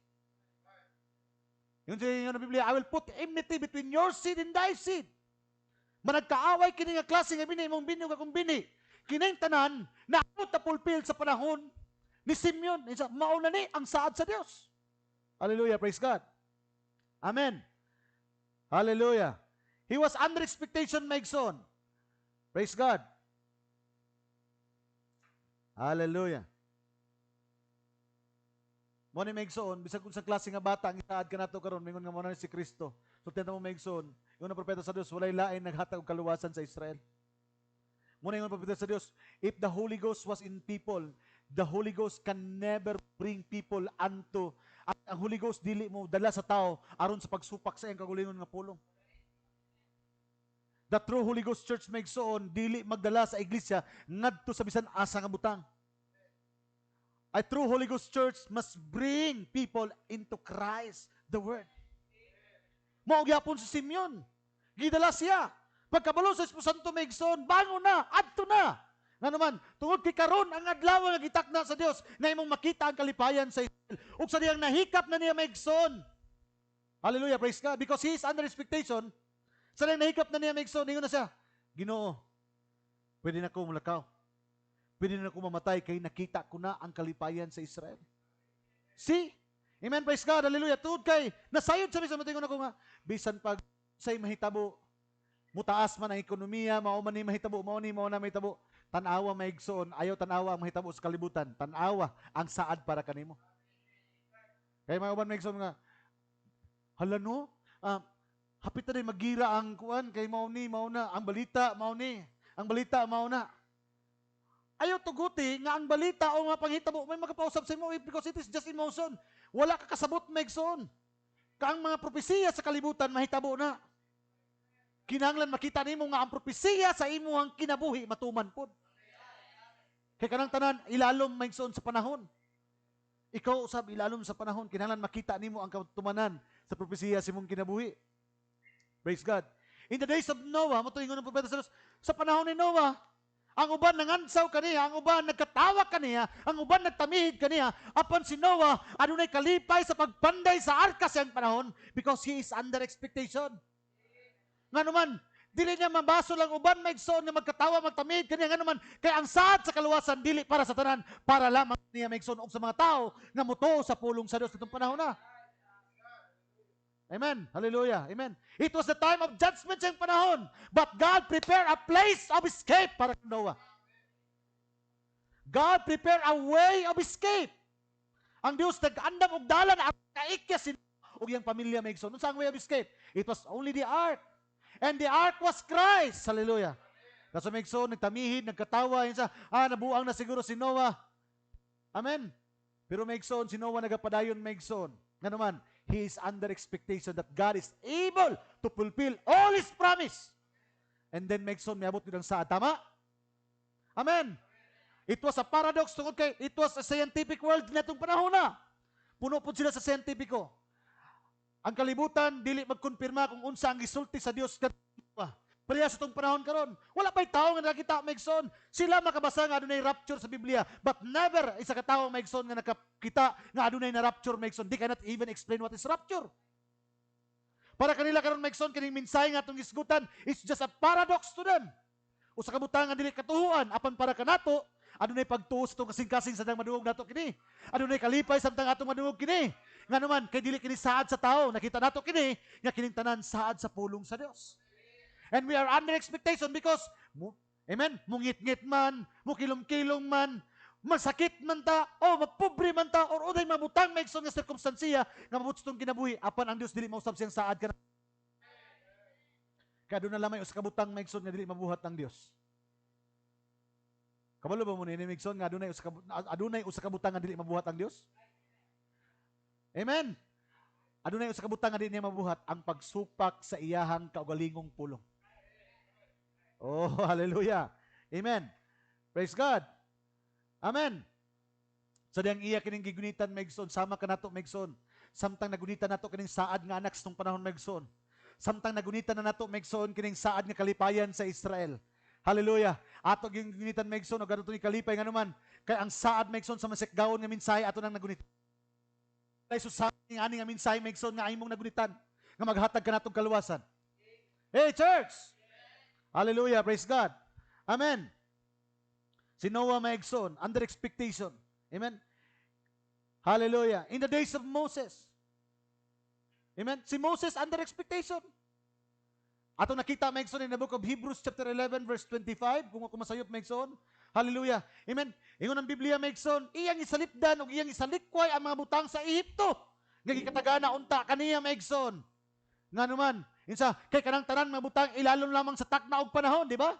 Yung sa Biblia, I will put enmity between your seed and thy seed. Managkaaway kini nga klase nga bini imong bini ug akong bini. Kining tanan na fulfill sa panahon ni Simeon. Mao na ni ang saad sa Dios. Hallelujah, praise God. Amen. Hallelujah. He was under expectation, maigsoon. Praise God. Hallelujah. Mo ni maigsoon, bisag kung sa klase nga bata ang itaad kanato karon, mingon nga mo na si Kristo. So tenta mo maigsoon, yung propeta sa Dios walay lain naghatag og kaluwasan sa Israel. Mo na yung propeta sa Dios, if the Holy Ghost was in people, The Holy Ghost can never bring people unto, ang Holy Ghost dili mo dala sa tao aron sa pagsupak sa iyang kagulingon nga pulong. The true Holy Ghost Church maigsoon dili magdala sa iglesia ngadto sa bisan asa nga butang. A true Holy Ghost Church must bring people into Christ, the Word. Mao gyapon si Simeon. Gidala siya. Pagkabalo sa Espiritu Santo maigsoon, bangon na, adto na. Nga naman, tungod kay karon ang adlaw nga gitakna sa Dios na imong makita ang kalipayan sa Israel. Ug sa diyang nahikap na niya maigsoon. Hallelujah, praise God. Because he is under expectation. Sa diyang nahikap na niya maigsoon, ingon na siya, Ginoo, pwede na ko mulakaw. Pwede na ko mamatay kay nakita ko na ang kalipayan sa Israel. See? Amen, praise God, hallelujah. Tuod kay, nasayod sa bisan matingon ako nga, bisan pag say mahitabo, mutaas man ang ekonomiya, mao man ni mahitabo, mao na mahitabo, tanawa maigsoon, ayaw tanawa ang mahitabo sa kalibutan, tanawa ang saad para kanimo. Kay mga uban maigsoon nga, hala no, hapit na rin magira ang kuan, kay mao na, ang balita, mao na. Ayaw tuguti nga ang balita o nga panghitabo may makapausap sa imo because it is just emotion. Wala ka kasabot maigsoon. Kaang mga propesiya sa kalibutan mahitabo na. Kinahanglan makita nimo nga ang propesiya sa imong kinabuhi matuman pod. Kay kanang tanan ilalom maigsoon sa panahon. Ikaw usab ilalom sa panahon kinahanglan makita nimo ang katumanan sa propesiya sa imong kinabuhi. Praise God. In the days of Noah, matuingon ng propeta sa panahon ni Noah, ang uban nangansaw kaniya, ang uban nagkatawa kaniya, ang uban nagtamihid kaniya, apan si Noah, adunay kalipay sa pagpanday sa arka siyang panahon because he is under expectation. Nga naman, dili niya mabaso lang uban maigsoon nga magkatawa, magtamihid kaniya, nga naman, kay ang saad sa kaluwasan, dili para sa tanan, para lamang niya maigsoon og sa mga tao nga muto sa pulong sa Dios itong panahon na. Amen. Hallelujah. Amen. It was the time of judgment siyang panahon. But God prepared a place of escape para kay Noah. God prepared a way of escape. Ang Diyos nag-andam og dalan ang kaikya si og iyang pamilya maigsoon. Unsa ang way of escape? It was only the ark. And the ark was Christ. Hallelujah. Kaso maigsoon, nagtamihid, nagkatawa, yun sa, nabuang na siguro si Noah. Amen. Pero maigsoon, si Noah nagapadayon maigsoon. Nga naman, he is under expectation that God is able to fulfill all His promise. And then maigsoon, miabot yun ang saad. Tama? Amen. It was a paradox tungkol kay, it was a scientific world na itong panahon na. Puno po sila sa scientifico. Ang kalibutan, dili magkonfirma kung unsa ang gisulti sa Dios. Pareha sa itong panahon karon. Wala pa'y tao nga nakita maigsoon. Sila makabasa nga adunay rapture sa Biblia. But never isa ka tao maigsoon nga nakakita nga adunay na rapture maigsoon. They cannot even explain what is rapture. Para kanila karon maigsoon, kining mensahe nga itong isgutan, it's just a paradox to them. O sa kabutangan dili katuhuan, apan para kanato, adunay pagtuo sa itong kasing-kasing sa dang madungog nato kini. Adunay kalipay sa atong madungog kini. Nga naman, kay dili kini saad sa tao. Nakita nato kini, nga kining tanan saad sa pulong sa Dios. And we are under expectation because, amen, mungit-ngit man, mukilom-kilom man, masakit man ta, o mapobre man ta, or uday mabutang maigsoon nga sirkumstansiya nga mabutso itong kinabuhi, apan ang Diyos dili mausab siyang saad ka na. Kaya doon na lamay sa kabutang maigsoon nga dili mabuhat ng Diyos. Kabalo ba mo ni maigsoon nga adunay usa ka butang nga dili mabuhat ang Diyos? Amen. Adunay usa ka butang nga dili niya mabuhat ang pagsupak sa iyahang kaugalingong pulong. Oh, hallelujah. Amen. Praise God. Amen. Sa diyang iya kining gigunitan maigsoon, sama ka nato maigsoon. Samtang nagunitan nato kining saad nga anak sa tong panahon maigsoon. Samtang nagunitan na nato maigsoon kining saad nga kalipayan sa Israel. Hallelujah. Ato gigunitan maigsoon og adto ni kalipay nga naman kay ang saad maigsoon sa masikgawon nga mensahe ato nang nagunit. Kay susabing ani nga mensahe maigsoon nga imong nagunitan nga maghatag ka natong kaluwasan. Hey church. Hallelujah, praise God. Amen. Si Noah maigsoon, under expectation. Amen. Hallelujah. In the days of Moses. Amen. Si Moses under expectation. Atong nakita maigsoon in the book of Hebrews chapter 11 verse 25, kung ako masayop maigsoon. Hallelujah. Amen. Ingon ang Biblia maigsoon, iyang isalipdan ug iyang isalikway ang mga butang sa Ehipto. Nga gikatagana unta kaniya maigsoon. Nga naman, insa kay kanang tanan mabutang ilalom lamang sa takna og panahon, di ba?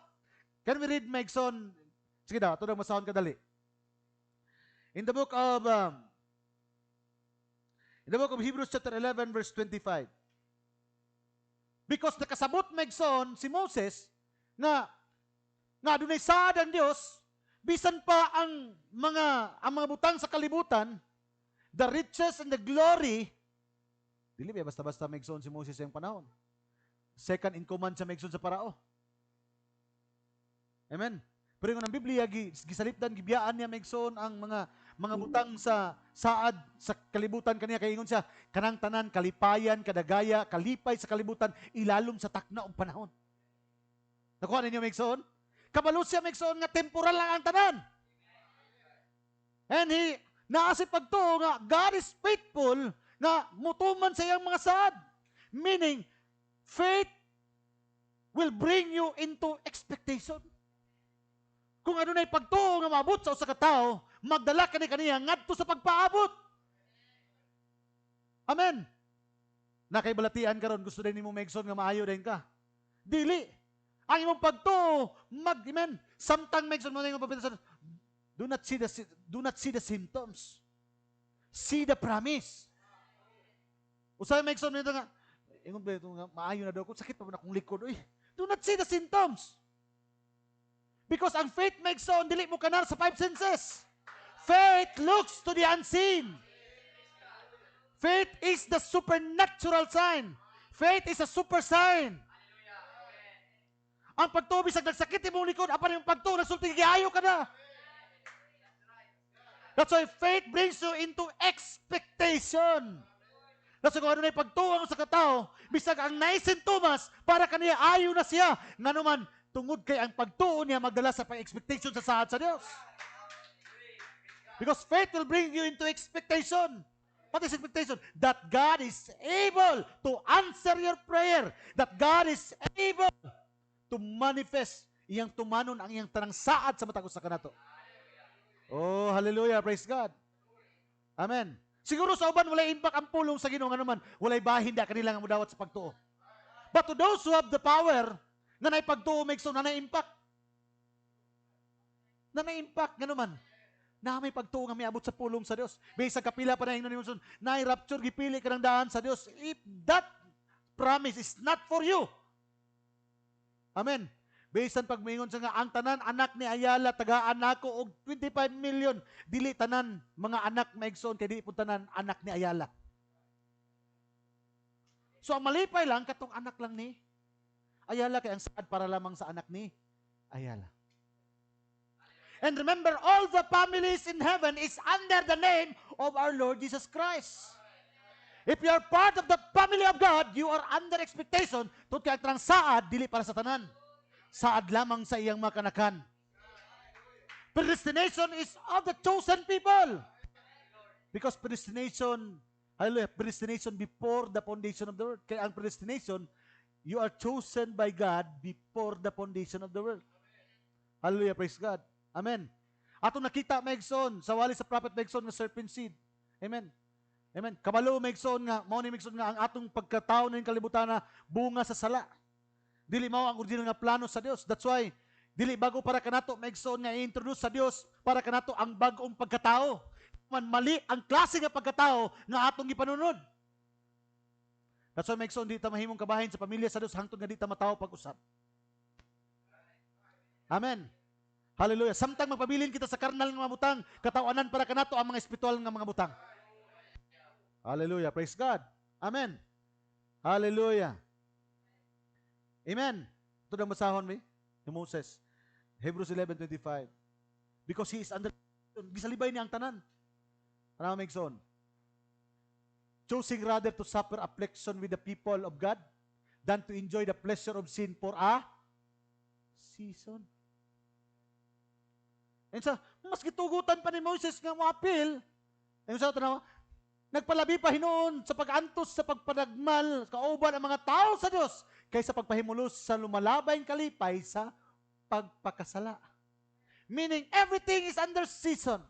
Can we read maigsoon? Sige daw, tudong masahon kadali. In the book of Hebrews chapter 11 verse 25. Because nakasabot megson si Moses nga dunay saad ang Dios bisan pa ang mga butang sa kalibutan, the riches and the glory, dili ba basta-basta megson si Moses sa panahon. Second in command sa megson sa Parao. Amen. Pero yung ang Biblia gisalipdan gibiyaan niya megson ang mga butang sa saad sa kalibutan kaniya kay ingon siya kanang tanan kalipayan kadagaya kalipay sa kalibutan ilalom sa takna og panahon. Nakuha ninyo megson? Kabalo siya megson nga temporal lang ang tanan. And naasi pagtuo nga God is faithful nga mutuman sa iyang mga saad. Meaning faith will bring you into expectation. Kung adunay pagtuo nga maabot sa usa ka tawo, magdala kaniya ngadto sa pagpaabot. Amen. Nakaibalatian karon gusto din nimo megson nga maayo din ka. Dili. Ang imong pagtuo amen. Samtang megson mo nga papitas. Do not see the symptoms. See the promise. Usay megson nito nga ingon ba ito nga maayo na daw ko sakit pa man akong likod oy. Do not see the symptoms. Because ang faith makes so, dili mo kanar sa five senses. Faith looks to the unseen. Faith is the supernatural sign. Faith is a super sign. Ang pagtuo bisag nagsakit imong likod, apan yung pagtuo nagsulti giayo ka na. That's why faith brings you into expectation. That's why kung ano na yung pagtuo sa katao, bisag ang naisintumas, para kaniya ayo na siya. Nga naman, tungod kay ang pagtuo niya magdala sa pang-expectation sa saad sa Dios. Because faith will bring you into expectation. What is expectation? That God is able to answer your prayer. That God is able to manifest iyang tumanon ang iyang tanang saad sa matag usa kanato. Oh, hallelujah, praise God. Amen. Siguro sa uban walay impact ang pulong sa Ginoo nga naman, walay bahin da kanila nga modawat sa pagtuo. But to those who have the power, nga na'y pagtuo megson na impact. Na impact nga naman. Na may pagtuo nga miabot sa pulong sa Dios. Bisag kapila pa na ingnon ni na rapture gipili ka ng daan sa Dios. If that promise is not for you. Amen. Bisan pag moingon sa nga ang tanan anak ni Ayala tagaan nako og 25 million, dili tanan mga anak megson kay dili pud tanan anak ni Ayala. So ang malipay lang katong anak lang ni Ayala kay ang saad para lamang sa anak ni Ayala. And remember, all the families in heaven is under the name of our Lord Jesus Christ. If you are part of the family of God, you are under expectation tungod kay ang saad dili para sa tanan. Saad lamang sa iyang mga kanakan. Predestination is of the chosen people. Because predestination, hallelujah, predestination before the foundation of the world. Kaya ang predestination, you are chosen by God before the foundation of the world. Hallelujah, praise God. Amen. Ato nakita megson sa wali sa prophet megson nga serpent seed. Amen. Amen. Kabalo megson nga mao ni megson nga ang atong pagkatao ning kalibutan na bunga sa sala. Dili mao ang original nga plano sa Dios. That's why dili bago para kanato megson nga i-introduce sa Dios para kanato ang bag-ong pagkatao. Man mali ang klase nga pagkatao nga atong gipanunod. That's why megson di ta mahimong kabahin sa pamilya sa Dios hangtod nga di ta matawo pag-usap. Amen. Hallelujah. Samtang magpabilin kita sa karnal nga mga butang, katawanan para kanato ang mga espiritual nga mga butang. Hallelujah. Praise God. Amen. Hallelujah. Amen. Ito na masahon mi ni Moses. Hebrews 11:25. Because he is under gisalibay niya ang tanan. Ano megson? Choosing rather to suffer affliction with the people of God than to enjoy the pleasure of sin for a season. And sa mas gitugutan pa ni Moses nga moapil. Ayun sa tanaw, nagpalabi pa hinuon sa pag-antos sa pagpanagmal kauban ang mga tao sa Dios kaysa pagpahimulos sa lumalabayng kalipay sa pagpakasala. Meaning everything is under season.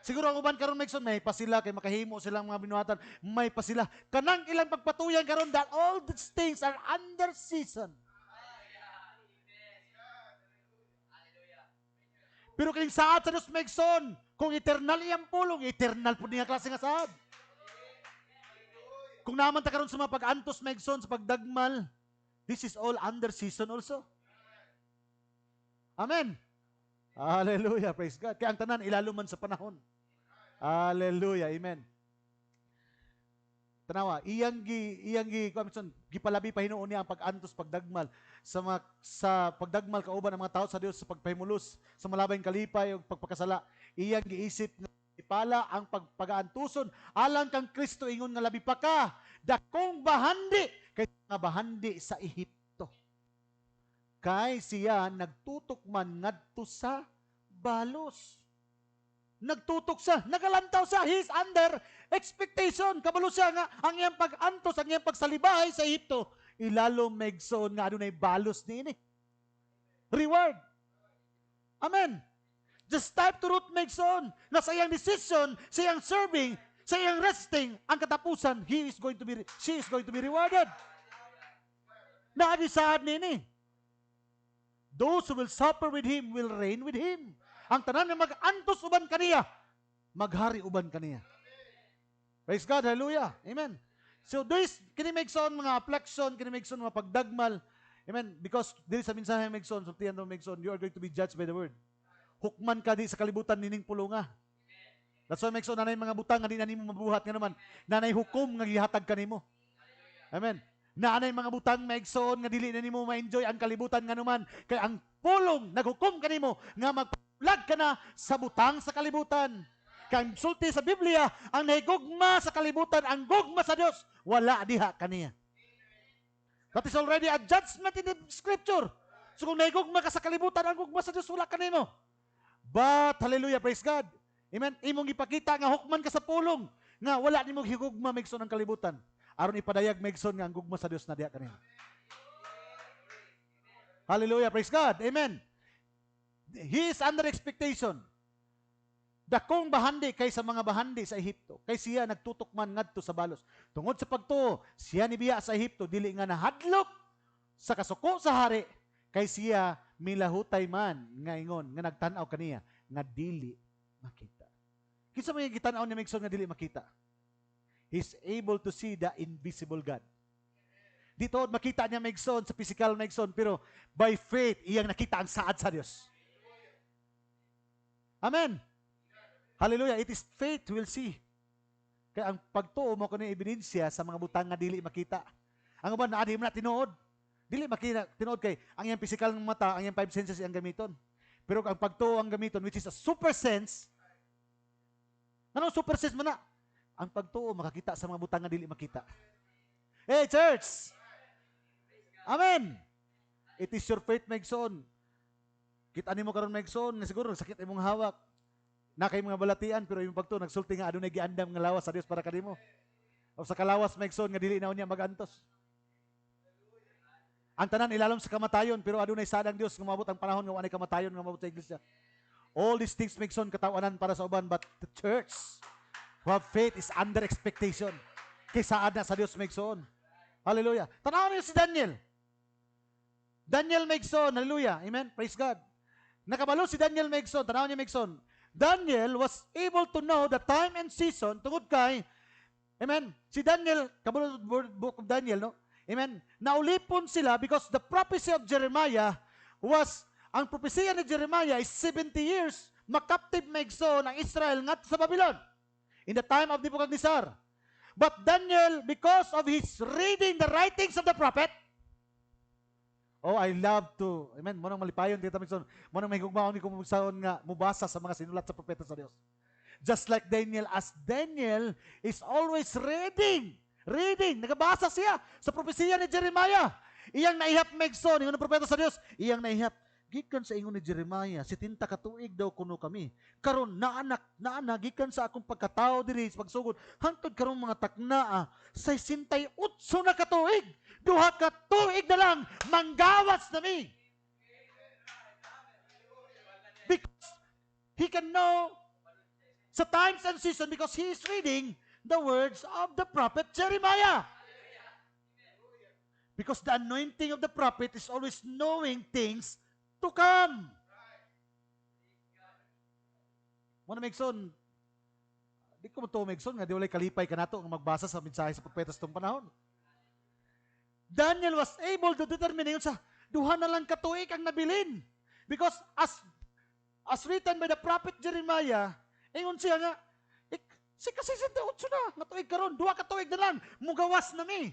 Siguro ang uban karon megson may pasila kay makahimo silang mga binuhatan, may pasila. Kanang ilang pagpatuyan karon that all these things are under season. Pero kining saad sa Dios megson, Kung eternal iyang pulong, eternal po niya klase nga saad. Kung naman ta karon sa mga pag-antos maigsoon sa pagdagmal, this is all under season also. Amen. Hallelujah. Praise God. Kaya ang tanan, ilaluman sa panahon. Hallelujah. Amen. Tanawa, gipalabi pa hinuon niya ang pag-antos, pagdagmal sa pagdagmal kauban ng mga tao sa Dios sa pagpahimulos sa malabayng kalipay o pagpakasala. Iyang giisip nga ipala ang pag-aantuson alang kang Kristo ingon nga labi pa ka dakong bahandi kay nga bahandi sa Ehipto. Kay siya nagtutok man ngadto sa balos. Nagtutok siya, nagalantaw siya, he is under expectation. Kabalo siya nga, ang iyang pag-antos, ang iyang pagsalibahay sa Ehipto, ilalo megsoon nga adunay balos niini. Reward. Amen. Just type to root megsoon, na sa iyang decision, sa iyang serving, sa iyang resting, ang katapusan, she is going to be rewarded. Naadisaad niini. Those who will suffer with him will reign with him. Ang tanan nga mag-antos uban kaniya, maghari uban kaniya. Praise God, hallelujah. Amen. So this kini megson mga affliction, kini megson mga pagdagmal. Amen. Because dili sa mensahe megson, sultihan do megson, you are going to be judged by the word. Hukman ka di sa kalibutan nining pulonga. That's why megson nanay mga butang nga di na nimo mabuhat nga naman, nanay hukom nga gihatag kanimo. Amen. Naanay mga butang megson nga dili na nimo ma-enjoy ang kalibutan nga naman, kay ang pulong naghukom kanimo nga magpulag ka na sa butang sa kalibutan. Kang sulti sa Biblia, ang nahigugma sa kalibutan, ang gugma sa Dios, wala diha kaniya. That is already a judgment in the scripture. So kung nahigugma ka sa kalibutan, ang gugma sa Dios, wala kanimo. But, hallelujah, praise God. Amen. Imong ipakita nga hukman ka sa pulong, nga wala nimo higugma megson ang kalibutan. Aron ipadayag megson nga ang gugma sa Dios na diha kanimo. Hallelujah, praise God. Amen. He is under expectation. Dakong bahandi kay sa mga bahandi sa Ehipto. Kay siya nagtutok man ngadto sa balos. Tungod sa pagtuo, siya nibiya sa Ehipto dili nga nahadlok sa kasuko sa hari. Kay siya milahutay man nga ingon nga nagtan-aw kaniya nga dili makita. Kinsa may gitan-aw ni megson nga dili makita? He's able to see the invisible God. Dito makita niya megson sa physical megson, pero by faith iyang nakita ang saad sa Dios. Amen. Hallelujah. It is faith will see. Kaya ang pagtuo mo kuno ebidensya sa mga butang nga dili makita. Ang uban na adi mo na tinuod. Dili makita tinuod kay ang iyang physical ng mata, ang iyang five senses ang gamiton. Pero ang pagtuo ang gamiton, which is a super sense. Anong super sense man na? Ang pagtuo makakita sa mga butang nga dili makita. Hey church. Amen. It is your faith megson. Kita nimo karon megson nga siguro sakit imong hawak. Na kay mga balatian pero yung pagtuo nagsulti nga adunay giandam nga lawas sa Dios para kanimo. O sa kalawas megson nga dili na niya magantos. Ang tanan ilalom sa kamatayon pero adunay sadang Dios nga maabot ang panahon nga walay kamatayon nga maabot sa iglesia. All these things megson katawanan para sa uban, but the church who have faith is under expectation. Kay saad na sa Dios megson. Hallelujah. Tanaw niyo si Daniel. Daniel megson, hallelujah. Amen. Praise God. Nakabalo si Daniel megson, tanaw niyo megson. Daniel was able to know the time and season tungod kay, amen, si Daniel, kabalo book of Daniel, no? Amen, naulipon sila because the prophecy of Jeremiah was, ang propesya ni Jeremiah is 70 years, makaptive megson ang Israel ngat sa Babylon in the time of Nebuchadnezzar. But Daniel, because of his reading the writings of the prophet, oh, I love to. Amen. Mo nang malipayon dito megson. Mo nang mahigugmaon ni kumugsaon nga mubasa sa mga sinulat sa propeta sa Dios. Just like Daniel, as Daniel is always reading, nagabasa siya sa propesiya ni Jeremiah. Iyang naihap megson, ingon ng propeta sa Dios, iyang naihap gikan sa ingon ni Jeremiah, 70 ka tuig daw kuno kami. Karon naanak gikan sa akong pagkatao diri sa pagsugod. Hangtod karon mga taknaa, 68 na ka tuig. Duha ka tuig na lang manggawas na mi. Because he can know sa times and season because he is reading the words of the prophet Jeremiah. Because the anointing of the prophet is always knowing things to come. Mo na Megson, di ko mo to Megson nga di walay kalipay kanato nga magbasa sa mensahe sa propeta sa tong panahon. Daniel was able to determine yun sa duha na lang katuig ang nabilin. Because as written by the prophet Jeremiah, ingon siya nga, si kasi 68 na, nga tuig karon, duha ka tuig na lang, mugawas na mi.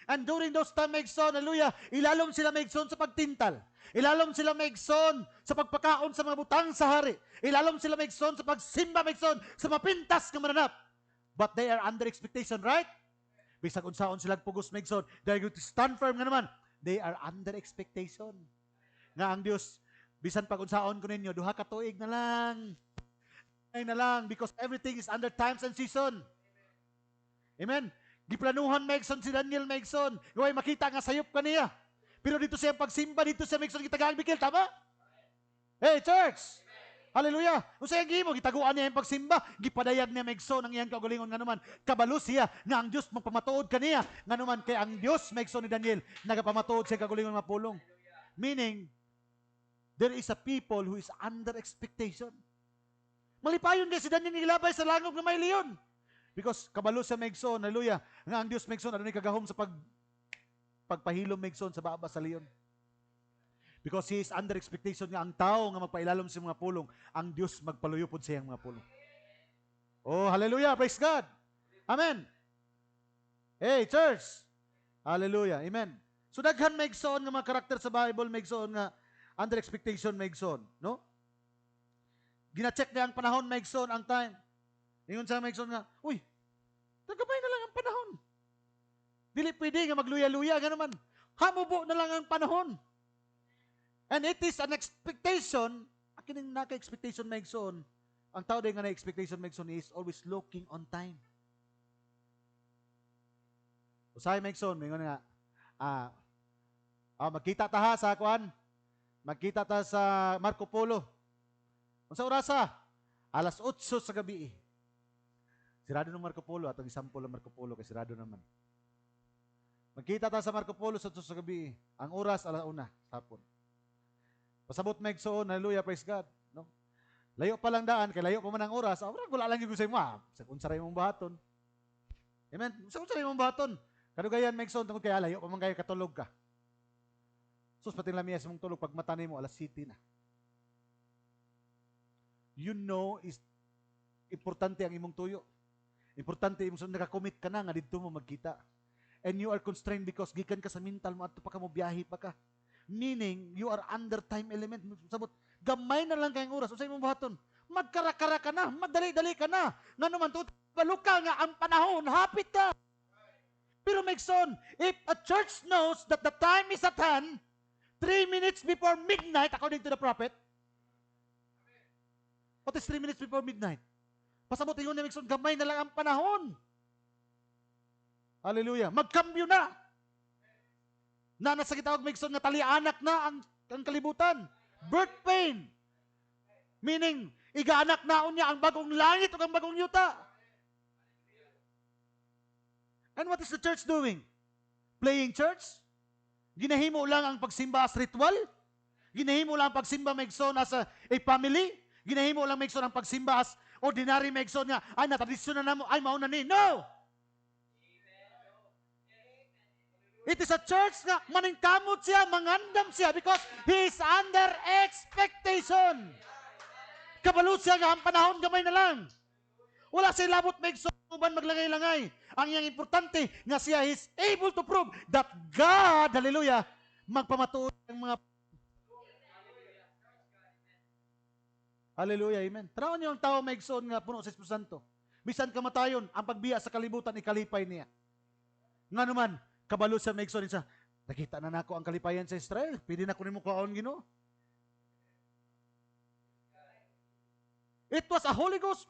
And during those time, Megson, hallelujah, ilalom sila Megson sa pagtintal. Ilalom sila Megson sa pagpakaon sa mga butang sa hari. Ilalom sila Megson sa pagsimba Megson sa mapintas ng mananap. But they are under expectation, right? Bisag unsaon sila pugos Megson, they are going to stand firm nga naman. They are under expectation. Nga ang Dios, bisan pag unsaon ko ninyo, duha ka tuig na lang. Ay na lang because everything is under times and season. Amen. Giplanuhan Megson si Daniel Megson. Gaway makita nga sayop kaniya. Pero dito siya pagsimba, dito siya Megson gitagaan bikil, tama? Hey, church! Hallelujah! Kung sa'yo gimo, gitaguan niya yung pagsimba, gipadayag niya Megson ang iyang kaugalingon nga naman. Kabalo siya nga ang Diyos magpamatuod kaniya. Nga naman kay ang Diyos Megson ni Daniel, nagapamatuod siya kaugalingon nga pulong. Meaning, there is a people who is under expectation. Malipayon din si Daniel nilabay sa langog na may leon. Because kabalo sa Megson, hallelujah, nga ang Diyos Megson, ano ni kagahom sa pagpahilom Megson sa baba sa leon. Because he is under expectation nga ang tao nga magpailalom sa mga pulong, ang Diyos magpaluyupod sa iyang mga pulong. Oh, hallelujah, praise God. Amen. Hey, church. Hallelujah, amen. So daghan Megson nga mga karakter sa Bible, Megson nga under expectation Megson, no? Gina-check niya ang panahon, Megson, ang time. Ingon sa Megson nga, uy, nagabay na lang ang panahon. Dili pwede nga magluya-luya, nga naman. Hamubo na lang ang panahon. And it is an expectation, akin yung naka-expectation, Megson, ang tao din nga na-expectation, Megson, is always looking on time. Usahay, Megson, mingon nga, magkita ta ha sa kuan, magkita ta sa Marco Polo. Unsa orasa? Alas 8 sa gabi. Sirado ng Marco Polo, atong isample ng Marco Polo kay sirado naman. Magkita ta sa Marco Polo sa 8 sa gabi. Ang oras alas 1 hapon. Pasabot Megson, hallelujah, praise God, no? Layo pa lang daan kay layo pa man ang oras. Wala lang gyud sa imo. Sa unsa ray mong buhaton. Amen. Sa unsa ray mong buhaton? Kadugayan Megson tungod kay layo pa man kayo katulog ka. Sus pati lamiya sa mong tulog pag mata nimo alas 7 na. You know is importante ang imong tuyo. Importante imong naka-commit ka na nga didto mo magkita. And you are constrained because gikan ka sa mental mo adto pa ka mo biyahe pa ka. Meaning you are under time element. Sabot gamay na lang kayong oras unsay imong buhaton. Magkara-kara ka na, madali-dali ka na. Ngano man tut baluka nga ang panahon, hapit ka. Pero Megson, if a church knows that the time is at hand, 3 minutes before midnight according to the prophet, what is 3 minutes before midnight? Pasabot ingon ni Megson, gamay na lang ang panahon. Hallelujah. Magkambyo na. Na nasa kitawag Megson nga talianak na ang kalibutan. Birth pain. Meaning, igaanak naon niya ang bagong langit o ang bagong yuta. And what is the church doing? Playing church? Ginahimo lang ang pagsimba as ritual? Ginahimo lang ang pagsimba Megson as a family? Ginahimo lang Megson ang pagsimba as ordinary Megson nga, ay natradisyon na namo, ay mauna ni. No! It is a church nga maningkamot siya, mangandam siya because he is under expectation. Kabalo siya nga ang panahon gamay na lang. Wala siya labot Megson, uban maglangay-langay. Ang iyang importante nga siya is able to prove that God, hallelujah, magpamatuod ang mga hallelujah, amen. Tanawan niyo ang tao Megson nga puno sa Espiritu Santo. Bisan kamatayon, ang pagbiya sa kalibutan ikalipay niya. Nga naman, kabalo sa Megson isa, nakita na nako ang kalipayan sa Israel. Pwede na kunin mo kaon Ginoo. It was a Holy Ghost.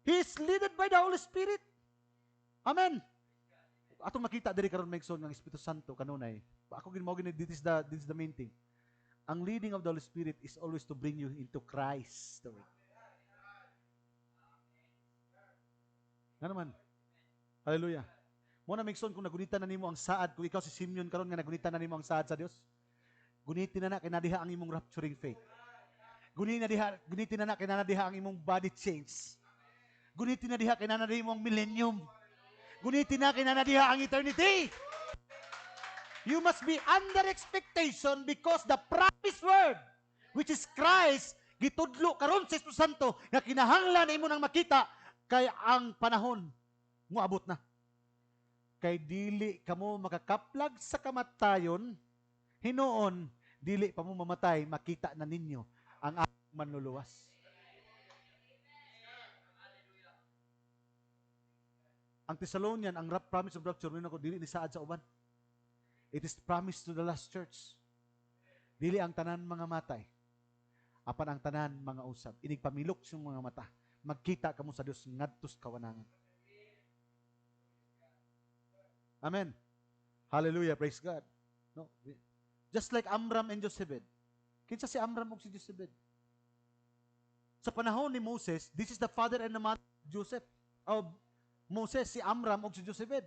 He is led by the Holy Spirit. Amen. Atong makita diri karon Megson ng Espiritu Santo kanunay. Ako ginmao gini this is the main thing. Ang leading of the Holy Spirit is always to bring you into Christ. Nga naman. Hallelujah. Muna Megson kung nagunitan na nimo ang saad, kung ikaw si Simeon karon nga nagunitan na nimo ang saad sa Dios, gunitin na kay nadiha ang imong rapturing faith. Gunitin na kinana diha ang imong body change. Gunitin na diha kinana diha imong millennium. Gunitin na kinana diha ang eternity. You must be under expectation because the promised word, which is Christ, gitudlo karon sa Espiritu Santo nga kinahanglan imo nang makita kay ang panahon mo abot na. Kay dili kamo makakaplag sa kamatayon, hinuon dili pa mo mamatay, makita na ninyo ang akong manluluwas. Ang Thessalonian, ang promise of rapture, dili ni saad sa uban. It is promised to the last church. Dili ang tanan mga matay. Apan ang tanan mga usab. Inig pamilok yung mga mata. Magkita kamo sa Dios ngadtos kawanangan. Amen. Hallelujah. Praise God. No? Just like Amram and Jochebed. Kinsa si Amram ug si Jochebed? Sa panahon ni Moses, this is the father and the mother of Joseph. Of Moses, si Amram ug si Jochebed.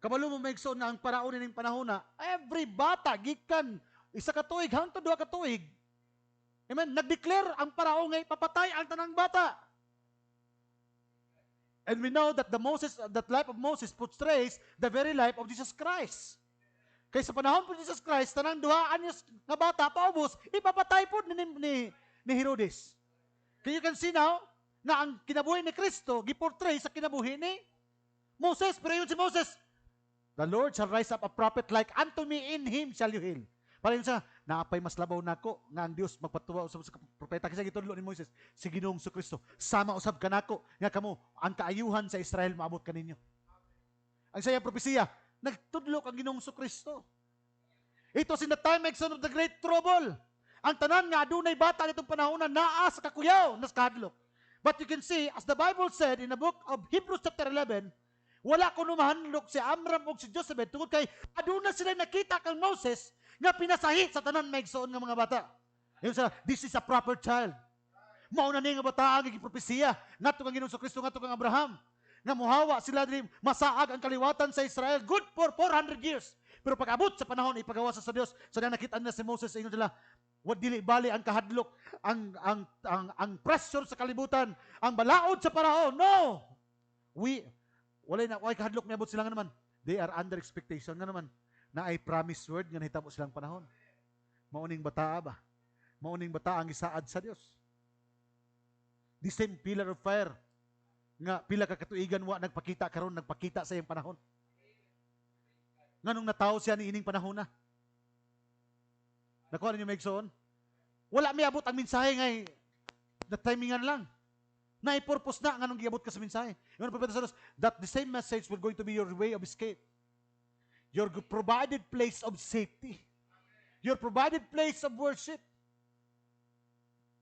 Kabalo mo maigsoon na ang paraon ning panahon na every bata gikan isa ka tuig hangtod duha ka tuig. Amen. Nag-declare ang paraon nga papatay ang tanang bata. And we know that that life of Moses portrays the very life of Jesus Christ. Kaya sa panahon po Jesus Christ, tanang duha anyos nga bata paubos, ipapatay po ni Herodes. Kaya you can see now na ang kinabuhi ni Kristo giportray sa kinabuhi ni Moses. Pero yun si Moses, the Lord shall rise up a prophet like unto me, in him shall you heal. Para yun sa, naapay mas labaw nako nga ang Dios magpatuwa usab sa propeta kasi gitudlo ni Moses si Ginoong Kristo. Sama usab kanako nga kamo ang kaayuhan sa Israel maabot kaninyo. Ang sayang propesiya, nagtudlo ang Ginoong Kristo. It was in the time of the great trouble. Ang tanan nga adunay bata nitong panahon na naa sa kakuyaw, nas kahadlok. But you can see, as the Bible said in the book of Hebrews chapter 11, wala ko numahanlok si Amram o si Jochebed tungkol kay aduna sila nakita kang Moses nga pinasahi sa tanan maigsoon nga mga bata. Yun sa, this is a proper child. Mauna ni nga bata ang gipropesiya ngadto kang Ginoong Kristo ngadto kang Abraham nga muhawa sila diri masaag ang kaliwatan sa Israel good for 400 years. Pero pag-abot sa panahon ipagawa sa Dios, sa nakita na si Moses sa inyo sila, dili bali ang kahadlok, ang pressure sa kalibutan, ang balaod sa paraon. No! Wala kahadlok niabot sila nga naman. They are under expectation nga naman na ay promise word nga nahitabo silang panahon. Mauning bata ba? Mauning bata ang isaad sa Dios. The same pillar of fire nga pila ka katuigan wa nagpakita karon nagpakita sa iyang panahon. Nganong natawo siya ni ining panahon na. Nakuha ninyo maigsoon? Wala may abot ang mensahe ngay na timingan lang. Na-purpose na nganong giabot ka sa mensahe. Yung propeta sa Diyos, that the same message will going to be your way of escape. Your provided place of safety. Your provided place of worship.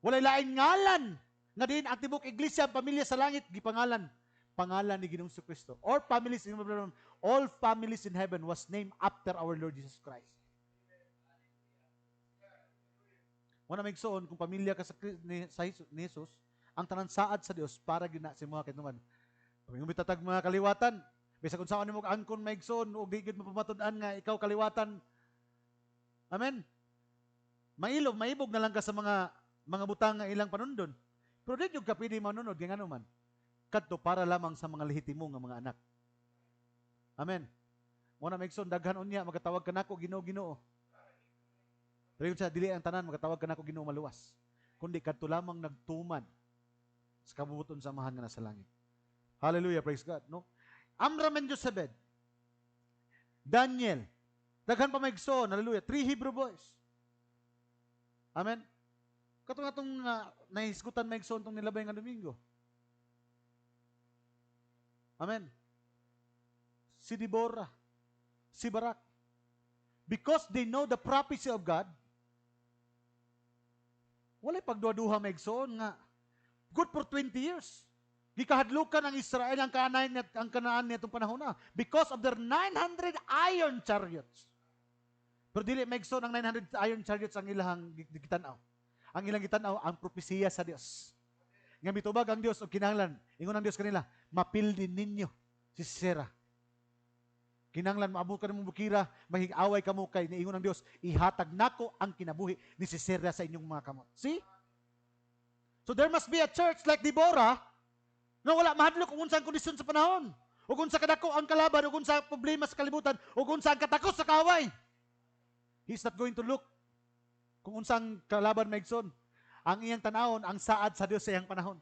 Walay laing ngalan nga din ang tibok iglesia, pamilya sa langit, gipangalan. Pangalan ni Ginoong Kristo. All families in heaven was named after our Lord Jesus Christ. Wala maigsoon kung pamilya ka ni Jesus, ang tanan saad sa Dios para gina si mga kinuman. Kung bitatag mga kaliwatan, bisag unsa man mo angkon maigsoon ug di gid mapamatun-an nga ikaw kaliwatan. Amen. Maibog na lang ka sa mga butang nga ilang panundon. Pero di jud ka pwede manunod kay ngano man. Kadto para lamang sa mga lehitimo nga mga anak. Amen. Mo na maigsoon daghan unya magatawag kanako Ginoo. Pero yun sa dili ang tanan magatawag kanako Ginoo maluwas. Kundi kadto lamang nagtuman sa kabubuton samahan nga nasa langit. Hallelujah, praise God, no? Amram and Jochebed, Daniel, daghan pa maigsoon, hallelujah, 3 Hebrew boys. Amen. Katong atong nahisgutan maigsoon tong nilabay nga Domingo. Amen. Si Deborah, si Barak, because they know the prophecy of God, walay pagduha-duha maigsoon nga good for 20 years. Gikahadlukan ang Israel ang Kanaan nitong panahon na because of their 900 iron chariots. Pero dili maigsoon ang 900 iron chariots ang ilang gitanaw. Ang ilang gitanaw ang propesiya sa Dios. Nga mitubag ang Dios og kinahanglan ingon ang Dios kanila, mapildin ninyo si Sisera. Kinanglan maabot ka ng bukira, mahig-away ka mo kay niingon ng Dios, ihatag nako ang kinabuhi ni Sisera sa inyong mga kamot. See? So there must be a church like Deborah na wala mahadlok kung unsang kondisyon sa panahon. O kung sa kadako ang kalaban, o kung sa problema sa kalibutan, o kung sa katakos sa kaway. He's not going to look kung unsang kalaban maigsoon. Ang iyang tanawon, ang saad sa Dios sa iyang panahon.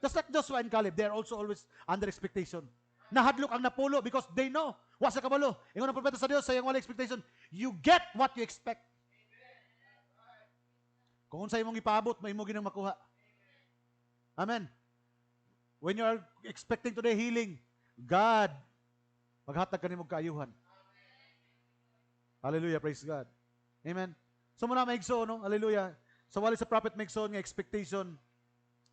Just like Joshua and Caleb, they are also always under expectation. Nahadlok ang napulo because they know. Wa sa kabalo. Ingon ang propeta sa Dios sa iyang wala expectation. You get what you expect. Kung sa imong ipaabot, may imo ginang makuha. Amen. When you are expecting today healing, God, maghatag ka nimong kaayuhan. Hallelujah, praise God. Amen. So muna maigso, no? Hallelujah. So wali sa prophet maigsoon nga expectation.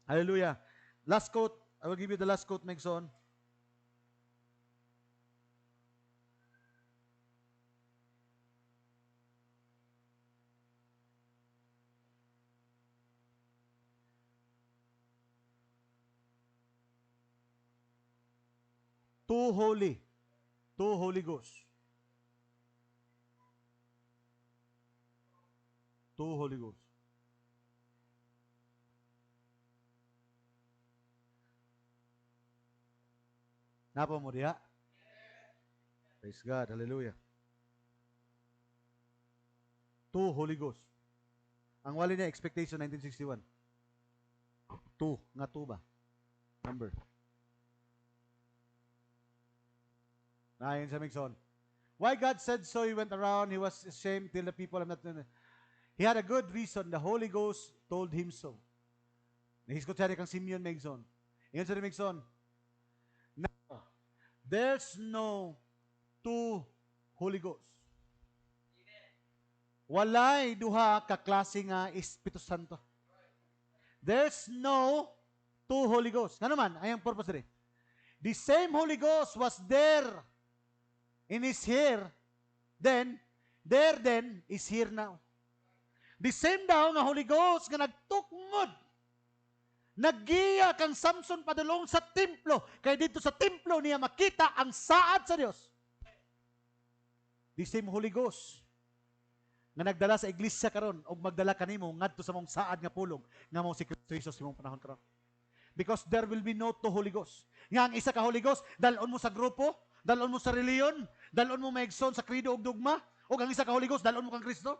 Hallelujah. Last quote, I will give you the last quote maigsoon. Too holy. Too Holy Ghost. Too Holy Ghost. Napa mo diha? Praise God. Hallelujah. Too Holy Ghost. Ang wali niya, expectation 1961. Two. Nga two ba? Number. Nahin sa Mixon. Why God said so, he went around, he was ashamed till the people, he had a good reason, the Holy Ghost told him so. Nahis ko tsari kang Simeon Mixon. Ingat sa Mixon. Now, there's no two Holy Ghost. Walay duha ka klase nga Espiritu Santo. There's no two Holy Ghost. Nga naman, ayang purpose rin. The same Holy Ghost was there and is here, then is here now. The same daw nga Holy Ghost nga nagtukmod, naggiya kang Samson padulong sa templo, kaya dito sa templo niya makita ang saad sa Dios. The same Holy Ghost nga nagdala sa iglesia karon og magdala kanimo ngadto sa mong saad nga pulong nga mao si Kristo Jesus imong panahon karon. Because there will be no two Holy Ghost. Nga ang isa ka Holy Ghost, dalon mo sa grupo, dalon mo sa reliyon, dalon mo maigsoon sa credo ug dogma, ug ang isa ka Holy Ghost, dalon mo kang Kristo.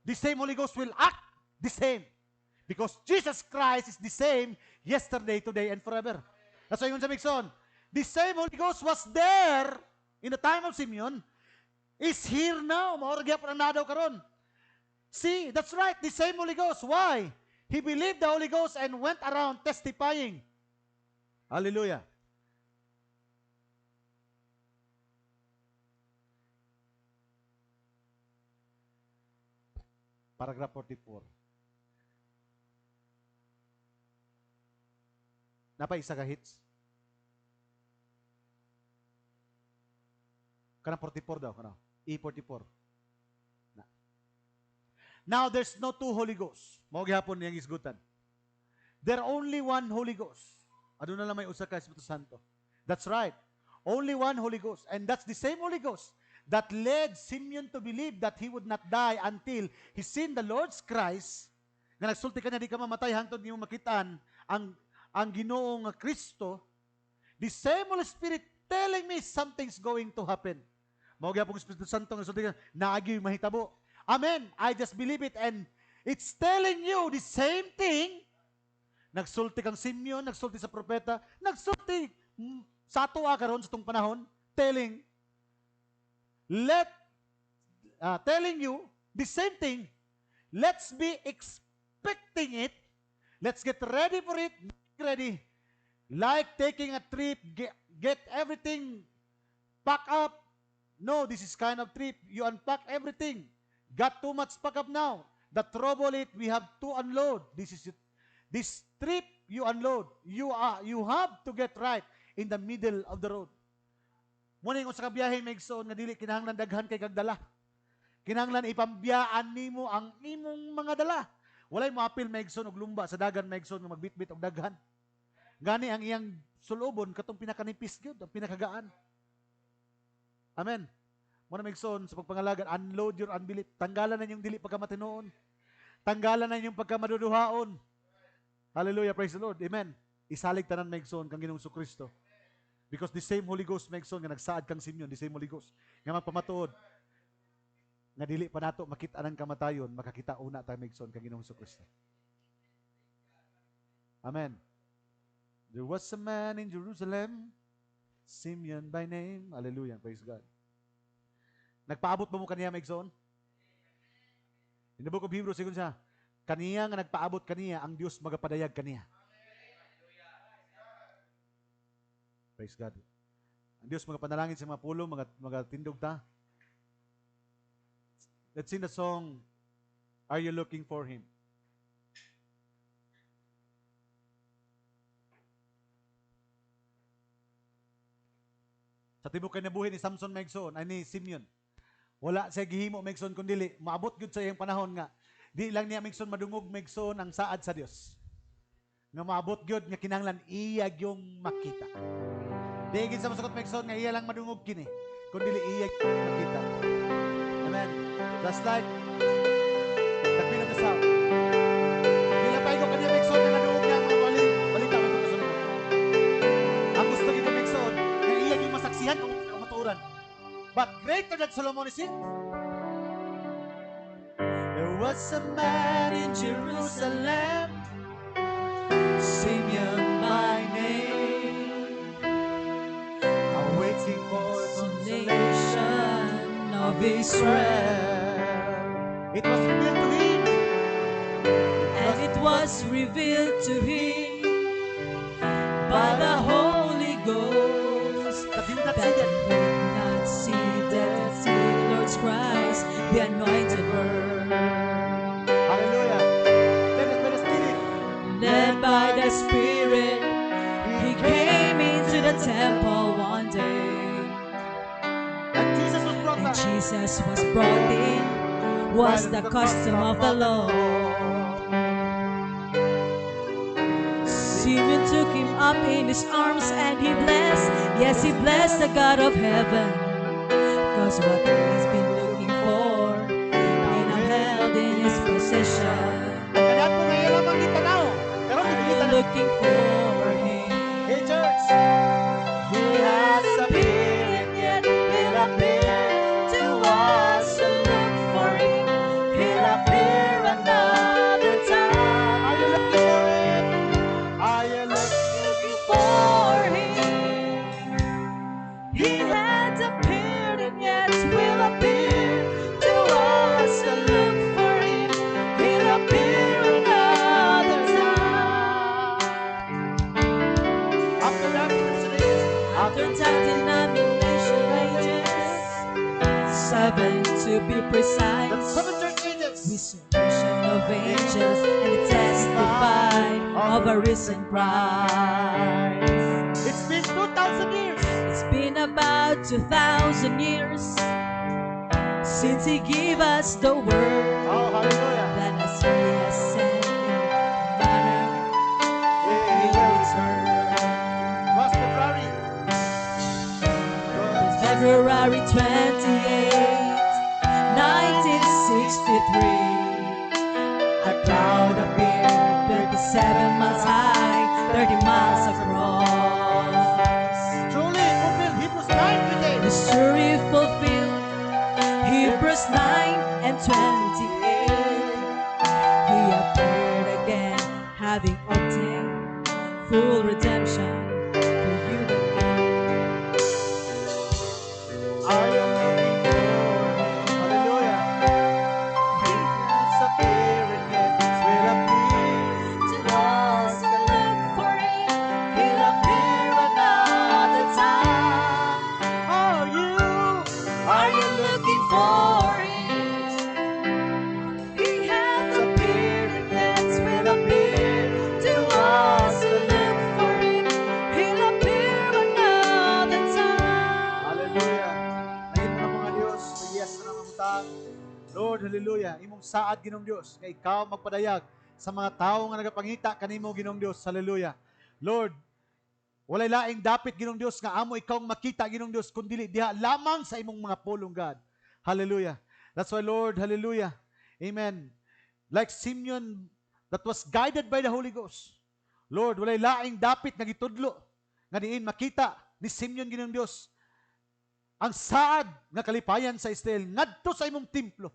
The same Holy Ghost will act the same. Because Jesus Christ is the same yesterday, today, and forever. That's why yun sa Mixon. The same Holy Ghost was there in the time of Simeon, is here now. Maoragya pa na daw karon. See, that's right, the same Holy Ghost. Why? He believed the Holy Ghost and went around testifying. Hallelujah. Paragraph 44. Napa isa ka hits? Kanang 44 daw, kanang E44. Now there's no two Holy Ghosts. Mao gihapon niyang isgutan. There only one Holy Ghost. Aduna lang may usa ka Espiritu Santo. That's right. Only one Holy Ghost. And that's the same Holy Ghost that led Simeon to believe that he would not die until he seen the Lord's Christ. Nga nagsulti kanya di ka mamatay hangtod nimo makitaan ang Ginoong Kristo. The same Holy Spirit telling me something's going to happen. Mao gyapon Espiritu Santo nga sulti ka naagi mahitabo. Amen. I just believe it and it's telling you the same thing. Nagsulti kang Simeon, nagsulti sa propeta, nagsulti sa ato karon sa tong panahon, telling you the same thing. Let's be expecting it. Let's get ready for it. Get ready. Like taking a trip, get everything pack up. No, this is kind of trip. You unpack everything. Got too much pack up now. The trouble it, we have to unload. This is it. This trip you unload. You have to get right in the middle of the road. Muna yung sa kabiyahe maigsoon nga dili kinahanglan daghan kay kagdala. Kinahanglan ipambiyaan nimo ang imong mga dala. Walay mo apil maigsoon og lumba sa dagan maigsoon nga magbitbit og daghan. Gani ang iyang sulubon katong pinakanipis gyud, ang pinakagaan. Amen. Mo na migsoon sa pagpangalagan, unload your unbelief. Tanggalan na yung dili pagkamatinoon. Tanggalan na yung pagkamaduduhaon. Hallelujah, praise the Lord. Amen. Isalig tanan migsoon kang Ginoong Kristo. Because the same Holy Ghost migsoon nga nagsaad kang Simeon, the same Holy Ghost nga magpamatuod nga dili pa nato makita ang kamatayon, makakita una tayo migsoon kang Ginoong Kristo. Amen. There was a man in Jerusalem, Simeon by name. Hallelujah, praise God. Nagpaabot ba mo kaniya migsoon? In the book of Hebrews, sigun siya, kaniya nga nagpaabot kaniya, ang Diyos magapadayag kaniya. Praise God. Ang Diyos magapanalangin sa mga pulo, mga tindog ta. Let's sing the song, Are You Looking For Him? Sa tibok kay nabuhi ni Samson maigsoon, ay ni Simeon. Wala siya gihimo maigsoon kundili, maabot gyud sa iyang panahon nga di lang niya maigsoon madungog maigsoon ang saad sa Dios. Nga maabot gyud nga kinahanglan iya yung makita. Di gid sa masukot maigsoon nga iya lang madungog kini, kundili iya gyud makita. Amen. Just like the Queen of the South. Dila pa ikaw kaniya maigsoon nga nadungog niya ang mga balita mo ito kasunod. Ang gusto gyud maigsoon nga iya yung masaksihan kung matuuran. But greater than Solomon is it? There was a man in Jerusalem, Simeon by name, awaiting for consolation of Israel. It was revealed to him, and it was revealed to him by the Holy Ghost that he not that see he that. would not see that the Lord Christ, the anointed one. Hallelujah. Led by the Spirit. Led by the Spirit, he came into the temple one day, And Jesus was brought and back. Jesus was brought in, was the custom of the law. Simeon took him up in his arms and he blessed, yes, he blessed the God of heaven, because what he has been looking for, he now held in his possession. Kaya po ngayon lamang kita now. Pero pinilitan na. Looking for him. Hey church. He has appeared, yet will appear to us who look for him. He'll appear another time. Are you looking for him? Are you Looking for him. He has appeared and yet will appear to us who look for him. He'll appear another time. After that, After that denomination ages, 7 to be precise, the 7 church ages. resurrection of angels, and it testified of a risen Christ. It's been 2,000 years. It's been about 2,000 years since he gave us the word Oh, hallelujah. that as he has sent in manner, he will return. Was February. February 28, 1963, a cloud appeared 37 miles high, 30 miles across. Truly fulfilled Hebrews 9 today. The story fulfilled, Hebrews 9 and 28. He appeared again, having obtained full redemption for you and me. Are you looking for him? Hallelujah. He has appeared, yet will appear. To those who look for him, he'll appear another time. Are you? Are you looking for him? He has appeared and yet will appear to us who look for him. He'll appear another time. Hallelujah. Ngayon mo ng mga Diyos, yes na naman utang. Lord, hallelujah. Imong saad, Ginong Diyos, nga ikaw magpadayag sa mga tao nga nagapangita kanimo, Ginong Diyos. Hallelujah. Lord, Walay laing dapit Ginong Dios nga amo ikaw makita Ginong Dios kundi diha lamang sa imong mga pulong, God. Hallelujah. That's why, Lord, hallelujah. Amen. Like Simeon that was guided by the Holy Ghost. Lord, walay laing dapit nga gitudlo nga diin makita ni Simeon Ginong Dios ang saad nga kalipayan sa Israel ngadto sa imong templo.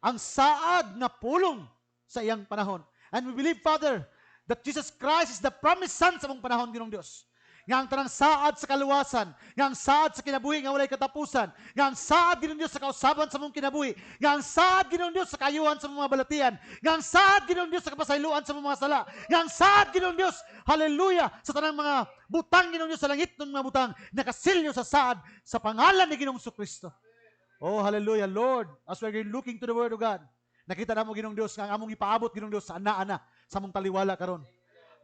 Ang saad nga pulong sa iyang panahon. And we believe, Father, that Jesus Christ is the promised Son sa mong panahon, Ginong Dios. Nga ang tanang saad sa kaluwasan, nga ang saad sa kinabuhi nga walay katapusan, nga ang saad, Ginong Dios, sa kausaban sa mong kinabuhi, nga ang saad, Ginong Dios, sa kayuhan sa mga balatian, nga ang saad, Ginong Dios, sa kapasayloan sa mga sala, nga ang saad, Ginong Dios, hallelujah, sa tanang mga butang, Ginong Dios, sa langit ng mga butang, nakasilyo sa saad sa pangalan ni Ginong Kristo. Oh, hallelujah, Lord, as we're looking to the Word of God, nakita na mo, Ginong Dios, nga ang among ipaabot, Ginong Dios, sa ana-ana, sa mong taliwala karon.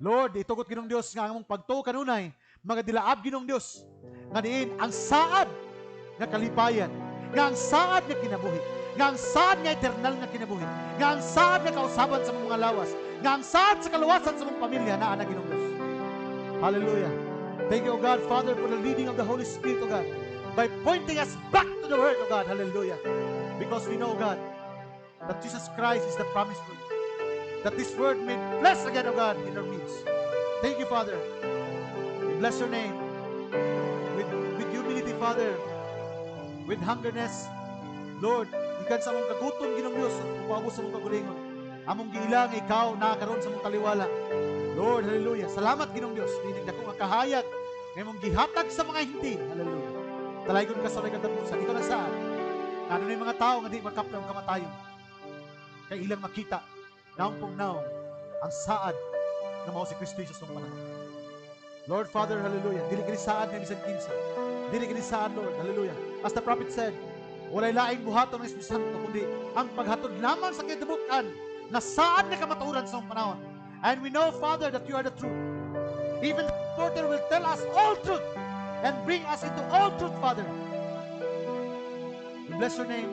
Lord, itugot Ginong Dios, nga ang among pagtuo kanunay, mga dilaab Ginong Dios, nga diin, ang saad nga kalipayan, nga ang saad nga kinabuhi, nga ang saad nga eternal nga kinabuhi, nga ang saad nga kausaban sa mga lawas, nga ang saad sa kaluwasan sa mong pamilya na anak Ginong Dios. Hallelujah. Thank you, O God, Father, for the leading of the Holy Spirit, O God, by pointing us back to the Word, O God. Hallelujah. Because we know, God, that Jesus Christ is the promised Word. That this Word made flesh again, O God, in our midst. Thank you, Father. We bless your name. With humility, Father. With hungerness, Lord, ikan sa mong kagutom, Ginong Diyos, at upabos sa mong kagulingon. Among giilang ikaw nakakaroon sa mong taliwala. Lord, hallelujah. Salamat, Ginong Diyos. Dinig na kong akahayag ngay mong gihatag sa mga hindi. Hallelujah. Talaygon ka sa may katapusan. Ikaw na saan? Ano na yung mga tao nga di makapla ang kamatayon. Kaya ilang makita, naong ang saad na mao si Kristo Jesus ng panahon. Lord, Father, hallelujah. Dili kini saad nga bisan kinsa. Dili kini saad, Lord, hallelujah. As the prophet said, walay laing buhaton ng Espiritu Santo, kundi ang paghatod lamang sa kinabutan na saad na kamatuoran sa mong panahon. And we know, Father, that you are the truth. Even the Porter will tell us all truth and bring us into all truth, Father. We bless your name.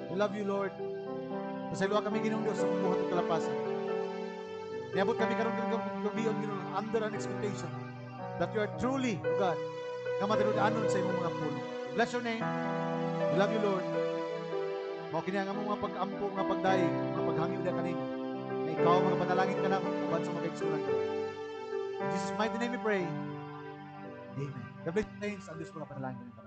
We love you, Lord. Pasayloa kami, Ginoong Diyos, sa buhat at kalapasan. Niabot kami karon gabiyon, Ginoong, under an expectation that you are truly, O God, nga matinud-anon sa imong mga pulo. We bless your name. We love you, Lord. Mao kini ang among mga pag-ampo, nga pagdaig, mga paghangyo na kanimo. Na ikaw mga panalangin ka na uban sa mga kaigsunan ka. In Jesus' mighty name we pray. Amen. God bless you, saints. Ang Diyos mga panalangin ka.